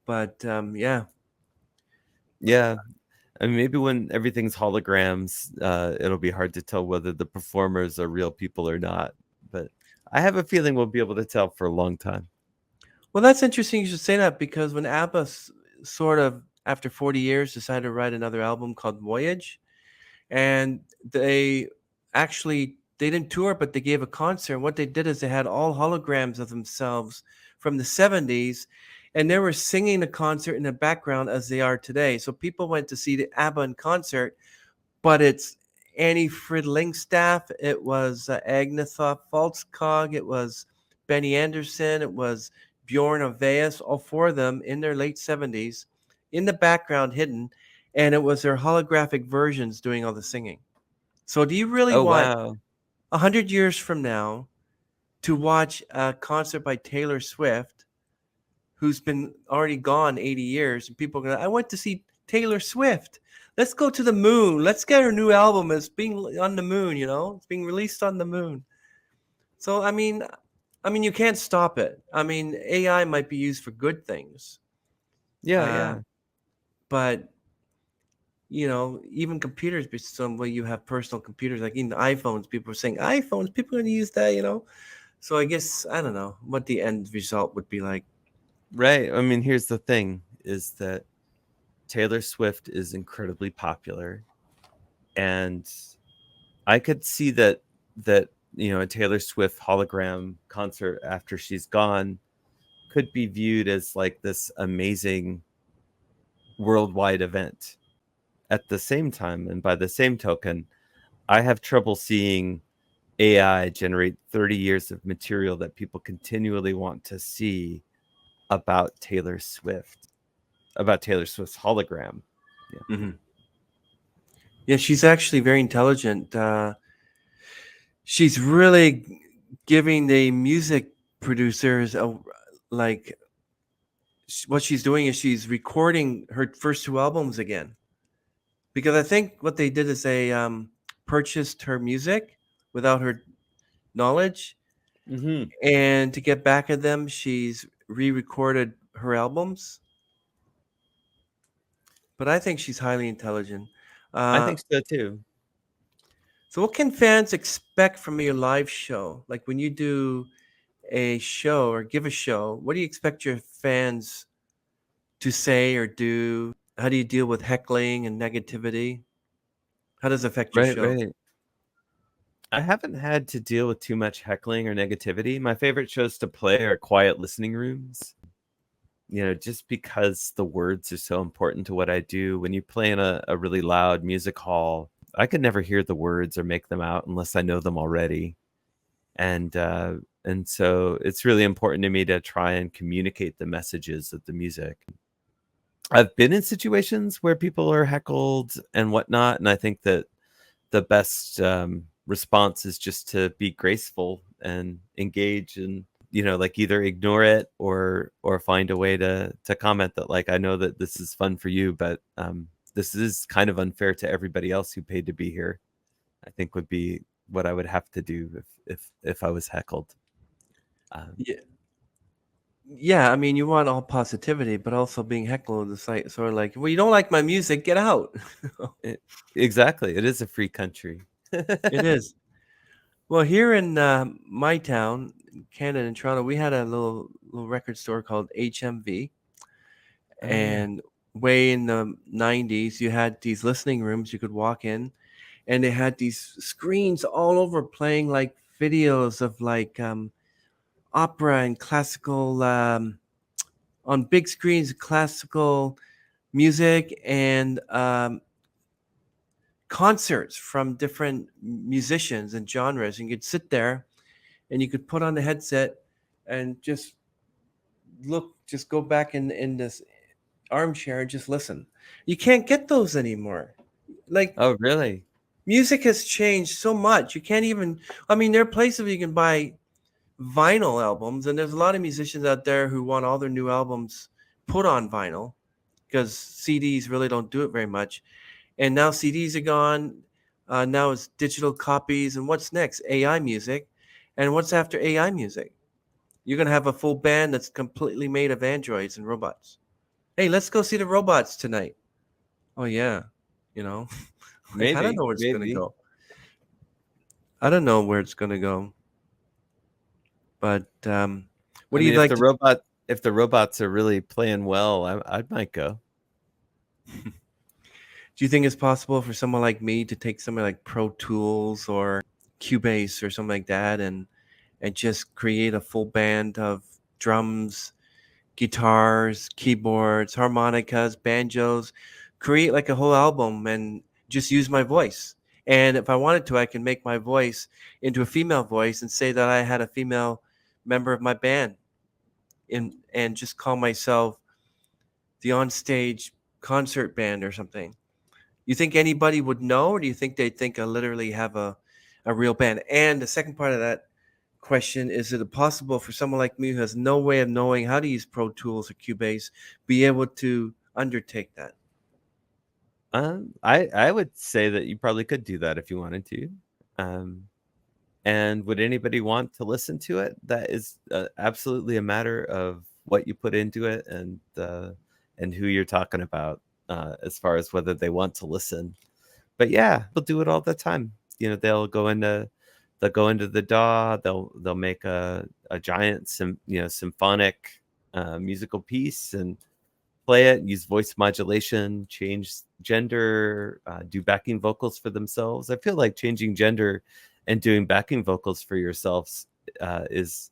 But yeah. Yeah. I mean, maybe when everything's holograms, it'll be hard to tell whether the performers are real people or not. But I have a feeling we'll be able to tell for a long time. Well, that's interesting you should say that, because when ABBA sort of, after 40 years, decided to write another album called Voyage, and they didn't tour, but they gave a concert. And what they did is they had all holograms of themselves from the 70s, and they were singing the concert in the background as they are today. So people went to see the ABBA in concert, but it's Annie Fridlingstaff, it was Agnetha Falskog, it was Benny Anderson, it was Bjorn Aveas, all 4 of them in their late 70s, in the background hidden, and it was their holographic versions doing all the singing. So do you really Oh, want wow. 100 years from now to watch a concert by Taylor Swift, who's been already gone 80 years, and people are going to, I went to see Taylor Swift. Let's go to the moon. Let's get her new album. It's being on the moon, It's being released on the moon. So I mean you can't stop it. I mean, AI might be used for good things. Yeah, Uh, yeah. but even computers, but some way you have personal computers, like even iPhones. People are saying iPhones. People are going to use that. So I guess I don't know what the end result would be like. Right. I mean, here's the thing is that Taylor Swift is incredibly popular, and I could see that a Taylor Swift hologram concert after she's gone could be viewed as like this amazing worldwide event. At the same time, and by the same token, I have trouble seeing AI generate 30 years of material that people continually want to see about Taylor Swift, about Taylor Swift's hologram. Yeah. Hmm. Yeah, she's actually very intelligent. She's really giving the music producers like what she's doing is she's recording her first two albums again, because I think what they did is they purchased her music without her knowledge, Mm-hmm. and to get back at them, she's re-recorded her albums. But I think she's highly intelligent. I Uh, think so too. so, what can fans expect from your live show? Like when you do a show or give a show, what do you expect your fans to say or do? How do you deal with heckling and negativity? How does it affect your Right, show? right. I haven't had to deal with too much heckling or negativity. My favorite shows to play are quiet listening rooms. Just because the words are so important to what I do. When you play in a really loud music hall, I could never hear the words or make them out unless I know them already. And so it's really important to me to try and communicate the messages of the music. I've been in situations where people are heckled and whatnot, and I think that the best response is just to be graceful and engage, and like either ignore it or find a way to comment that, like, I know that this is fun for you, but this is kind of unfair to everybody else who paid to be here. I think would be what I would have to do if I was heckled. um, Yeah, yeah. I mean, you want all positivity, but also being heckled is like sort of like, well, you don't like my music, get out. it, exactly, it is a free country. It is. Well, here in my town, Canada, in Toronto, we had a little record store called HMV, Oh yeah. and way in the 90s, you had these listening rooms you could walk in, and they had these screens all over playing like videos of like opera and classical on big screens, classical music and concerts from different musicians and genres. And you could sit there and you could put on the headset and just go back in this armchair and just listen. You can't get those anymore. Like Oh really? music has changed so much. You can't even, I mean, there are places where you can buy vinyl albums, and there's a lot of musicians out there who want all their new albums put on vinyl because CDs really don't do it very much. And now CDs are gone. Now it's digital copies. And what's next? AI music. And what's after AI music? You're going to have a full band that's completely made of androids and robots. Hey, let's go see the robots tonight. Oh, yeah. You know, like, I don't Maybe, know where it's going to maybe. go. I don't know where it's going to go. But what I do you mean, like to if the robots are really playing well, I might go. Do you think it's possible for someone like me to take something like Pro Tools or Cubase or something like that and just create a full band of drums, guitars, keyboards, harmonicas, banjos, create like a whole album and just use my voice? And if I wanted to, I can make my voice into a female voice and say that I had a female member of my band and just call myself the onstage concert band or something. You think anybody would know, or do you think they think I literally have a real band? And the second part of that question is it possible for someone like me who has no way of knowing how to use Pro Tools or Cubase be able to undertake that? I would say that you probably could do that if you wanted to. Um, and would anybody want to listen to it? That is absolutely a matter of what you put into it and and who you're talking about, as far as whether they want to listen. But yeah, they'll do it all the time. You know, they'll go into the DAW, they'll make a giant symphonic musical piece and play it, use voice modulation, change gender, do backing vocals for themselves. I feel like changing gender and doing backing vocals for yourselves is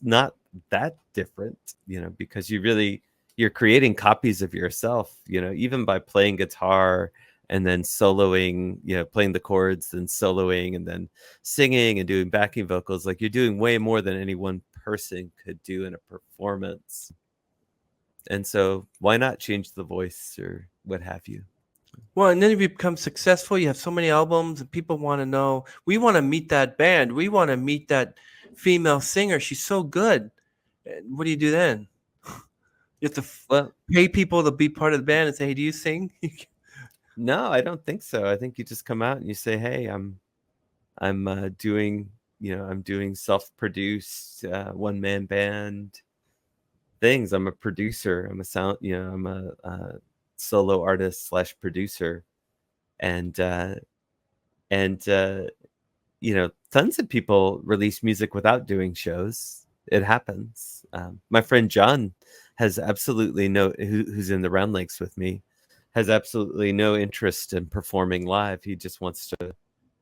not that different, you know, because you're creating copies of yourself, you know, even by playing guitar and then soloing, you know, playing the chords and soloing and then singing and doing backing vocals. Like, you're doing way more than any one person could do in a performance. And so why not change the voice or what have you? Well, and then if you become successful, you have so many albums, and people want to know. We want to meet that band. We want to meet that female singer. She's so good. And what do you do then? You have to Well, pay people to be part of the band and say, "Hey, do you sing?" no, I don't think so. I think you just come out and you say, "Hey, I'm doing, you know, I'm doing self-produced one-man band things. I'm a producer. I'm a sound, you know, I'm a solo artist slash producer." And you know, tons of people release music without doing shows. It happens. My friend John has absolutely who's in the Roundlakes with me, has absolutely no interest in performing live. He just wants to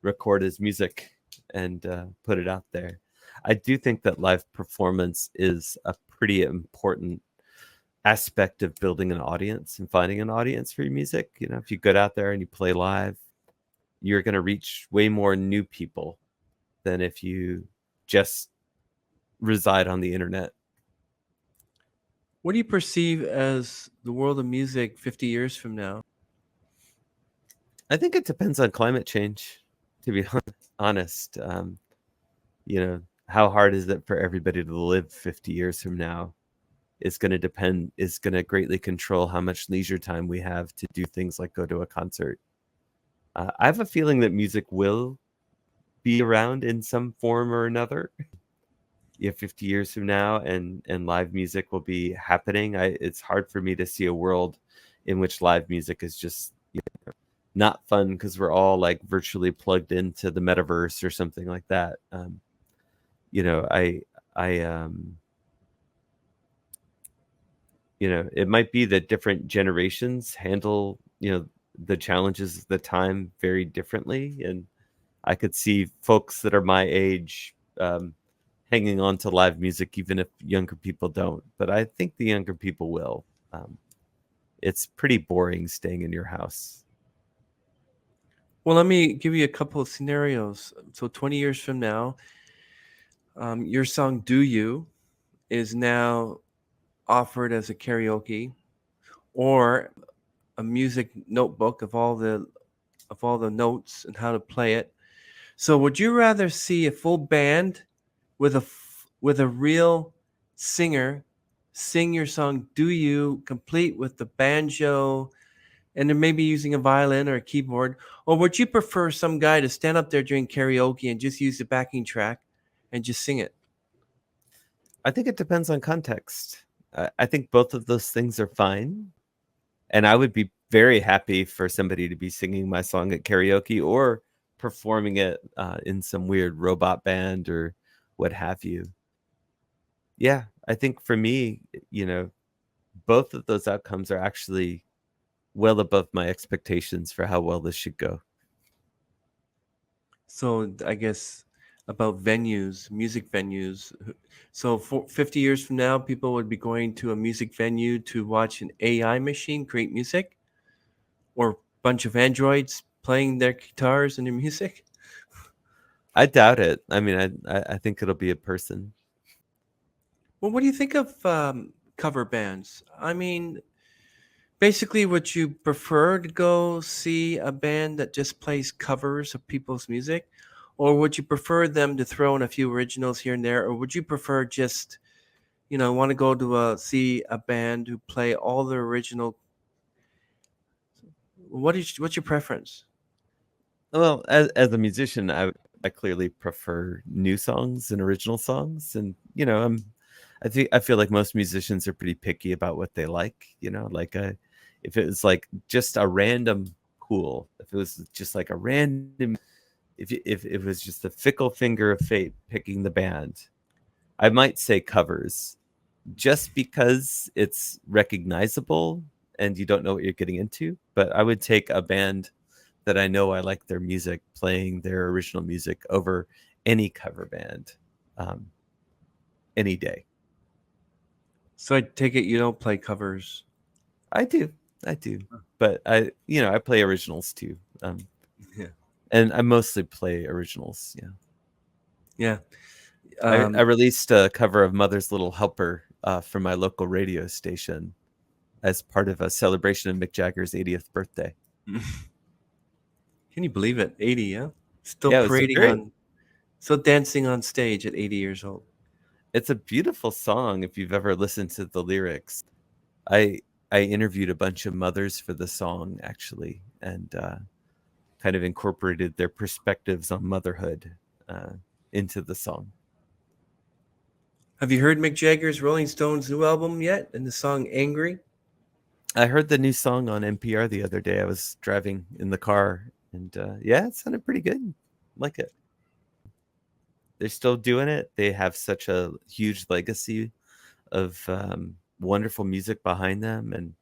record his music and put it out there. I do think that live performance is a pretty important aspect of building an audience and finding an audience for your music. You know, if you get out there and you play live, you're going to reach way more new people than if you just reside on the internet. What do you perceive as the world of music 50 years from now? I think it depends on climate change, to be honest. You know, how hard is it for everybody to live 50 years from now is going to greatly control how much leisure time we have to do things like go to a concert. I have a feeling that music will be around in some form or another. Yeah, 50 years from now, and live music will be happening. It's hard for me to see a world in which live music is just, you know, not fun because we're all like virtually plugged into the metaverse or something like that. You know, you know, it might be that different generations handle, you know, the challenges of the time very differently, and I could see folks that are my age hanging on to live music, even if younger people don't. But I think the younger people will. It's pretty boring staying in your house. Well, let me give you a couple of scenarios. So 20 years from now, your song "Do You" is now offered as a karaoke or a music notebook of all the notes and how to play it. So would you rather see a full band with a real singer sing your song "Do You" complete with the banjo and then maybe using a violin or a keyboard, or would you prefer some guy to stand up there during karaoke and just use the backing track and just sing it? I think it depends on context. I think both of those things are fine. And I would be very happy for somebody to be singing my song at karaoke or performing it in some weird robot band or what have you. Yeah, I think for me, you know, both of those outcomes are actually well above my expectations for how well this should go. So I guess about venues, music venues. So 50 years from now, people would be going to a music venue to watch an AI machine create music, or a bunch of androids playing their guitars and their music. I doubt it. I mean, I think it'll be a person. Well, what do you think of cover bands? I mean, basically, would you prefer to go see a band that just plays covers of people's music? Or would you prefer them to throw in a few originals here and there? Or would you prefer just, want to go to see a band who play all the original? What's your preference? Well, as a musician, I clearly prefer new songs and original songs, and you know, I feel like most musicians are pretty picky about what they like, like if it was like just a random cool, if it was just like a random, if it was just a fickle finger of fate picking the band, I might say covers, just because it's recognizable and you don't know what you're getting into. But I would take a band that I know I like their music playing their original music over any cover band, any day. So I take it you don't play covers. I do, but I play originals too, Yeah. and I mostly play originals. Yeah. Yeah. I released a cover of Mother's Little Helper from my local radio station as part of a celebration of Mick Jagger's 80th birthday. Can you believe it? 80, yeah? Still Yeah, it was parading great. still dancing on stage at 80 years old. It's a beautiful song if you've ever listened to the lyrics. I interviewed a bunch of mothers for the song, actually, and kind of incorporated their perspectives on motherhood into the song. Have you heard Mick Jagger's Rolling Stones new album yet? And the song Angry? I heard the new song on NPR the other day. I was driving in the car, and yeah, it sounded pretty good. Like it. They're still doing it. They have such a huge legacy of wonderful music behind them, and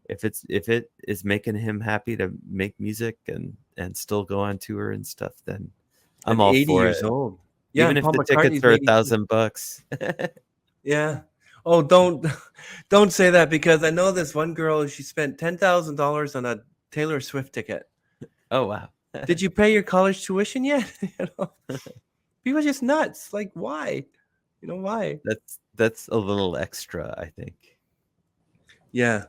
if it is making him happy to make music and still go on tour and stuff, then I'm At all 80 for years it. old. Yeah, Even and if Paul the tickets McCartney's are 82. $1,000. Yeah. Oh, don't say that, because I know this one girl, she spent $10,000 on a Taylor Swift ticket. Oh wow. Did you pay your college tuition yet? People are just nuts. Like, why? Why? That's a little extra, I think. Yeah.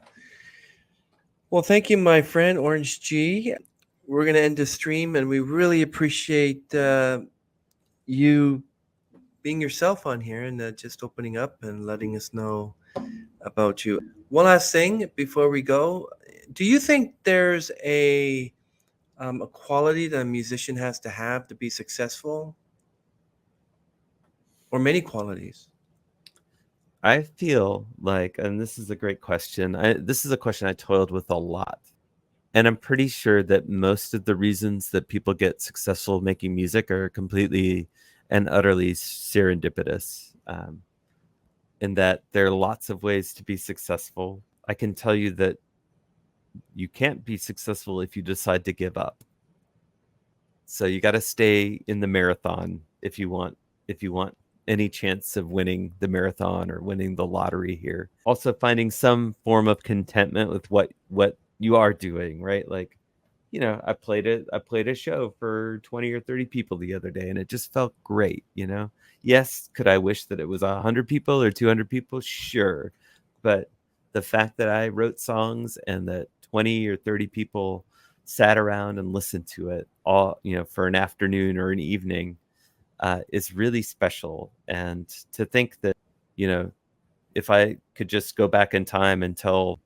Well, thank you, my friend OrangeG. We're going to end the stream, and we really appreciate you being yourself on here and just opening up and letting us know about you. One last thing before we go. Do you think there's a quality that a musician has to have to be successful, or many qualities? I feel like, and this is a great question. This is a question I toiled with a lot. And I'm pretty sure that most of the reasons that people get successful making music are completely and utterly serendipitous. In that there are lots of ways to be successful. I can tell you that you can't be successful if you decide to give up. So you got to stay in the marathon if you want any chance of winning the marathon or winning the lottery here. Also finding some form of contentment with what you are doing, right? Like, I played a show for 20 or 30 people the other day, and it just felt great, Yes, could I wish that it was 100 people or 200 people? Sure. But the fact that I wrote songs and that 20 or 30 people sat around and listened to it all, for an afternoon or an evening, is really special. And to think that, if I could just go back in time and tell,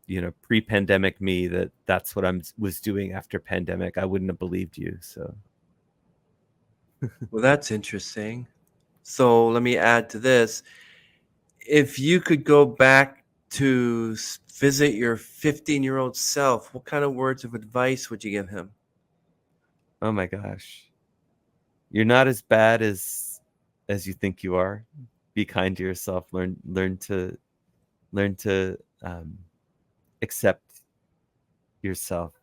pre-pandemic me that that's what I was doing after pandemic, I wouldn't have believed you. So, Well, that's interesting. So let me add to this. If you could go back to visit your 15-year-old self, what kind of words of advice would you give him? oh my gosh, you're not as bad as you think you are. Be kind to yourself. Learn to accept yourself.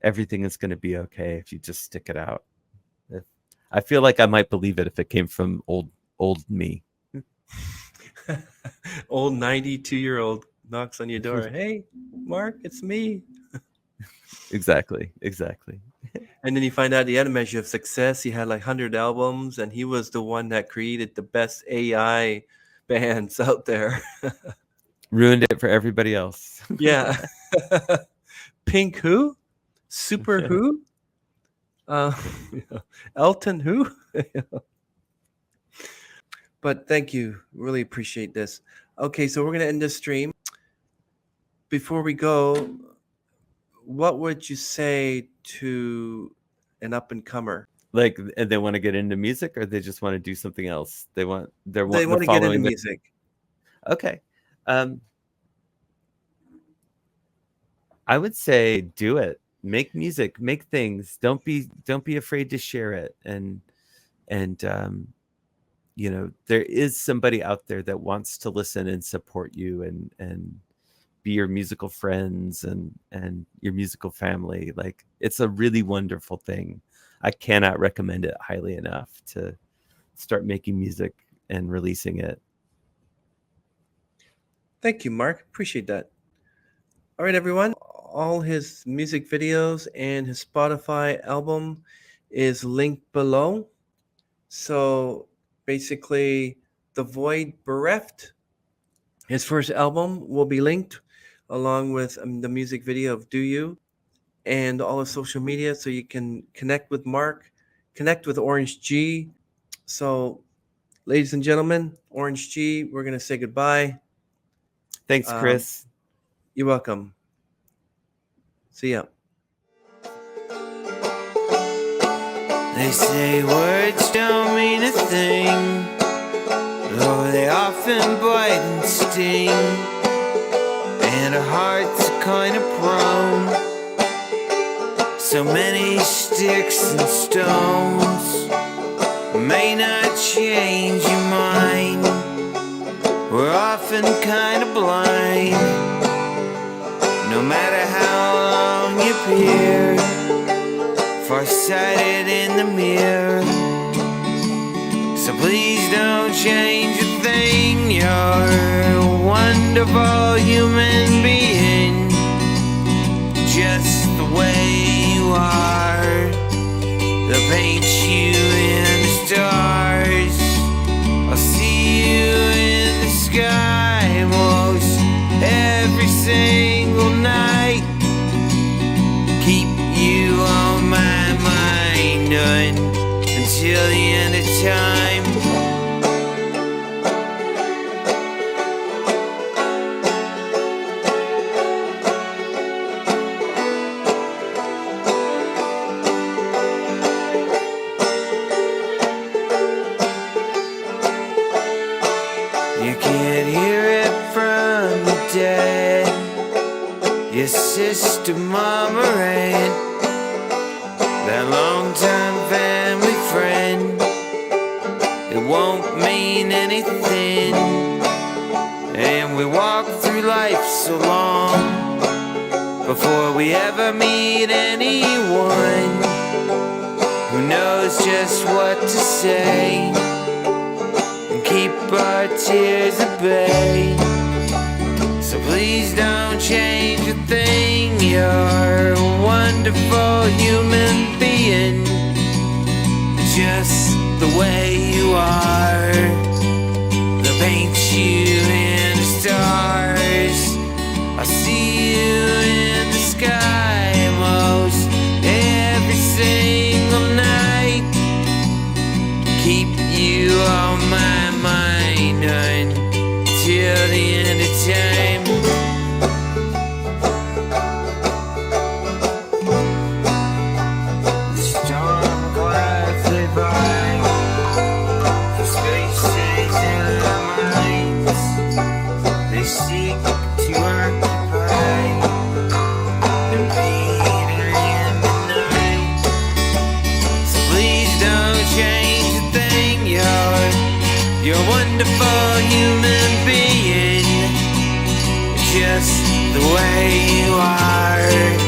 Everything is going to be okay if you just stick it out. I feel like I might believe it if it came from old me. Old 92-year-old knocks on your door. Hey, Mark, it's me. Exactly. And then you find out he had a measure of success. He had like 100 albums, and he was the one that created the best AI bands out there. Ruined it for everybody else. Yeah. Pink who? Super who? Uh, Elton who? But thank you. Really appreciate this. Okay, so we're going to end this stream. Before we go, what would you say to an up-and-comer? Like, and they want to get into music, or they just want to do something else? They're They want to get into following music. Okay. Um, I would say do it. Make music, make things. Don't be afraid to share it. And you know, there is somebody out there that wants to listen and support you and be your musical friends and your musical family. Like, it's a really wonderful thing. I cannot recommend it highly enough to start making music and releasing it. Thank you, Mark. Appreciate that. All right, everyone. All his music videos and his Spotify album is linked below. So basically, the Void Bereft, his first album, will be linked along with the music video of Do You and all his social media, so you can connect with Mark, connect with OrangeG. So, ladies and gentlemen, OrangeG, we're going to say goodbye. Thanks, Chris. You're welcome. See ya. They say words don't mean a thing, though they often bite and sting, and our hearts are kind of prone. So many sticks and stones may not change your mind. We're often kind of blind, no matter how long you peer, farsighted in the mirror. So please don't change a thing. You're a wonderful human being, just the way you are. They'll paint you in the stars. I'll see you in the sky most every single night. Keep you on my mind until the end of time. You can't hear it from the dead. Your sister, mama, and that long-time family friend. It won't mean anything, and we walk through life so long before we ever meet anyone who knows just what to say and keep our tears at bay. So please don't change a thing. You're a wonderful human being, just the way you are. They'll paint you in the stars. I see you in the sky most every single night. Keep you on my mind until the end of time. The storm clouds they by, the spaces in our minds, they seek to occupy and beat in the night. So please don't change a thing. You're a wonderful human being, just the way you are.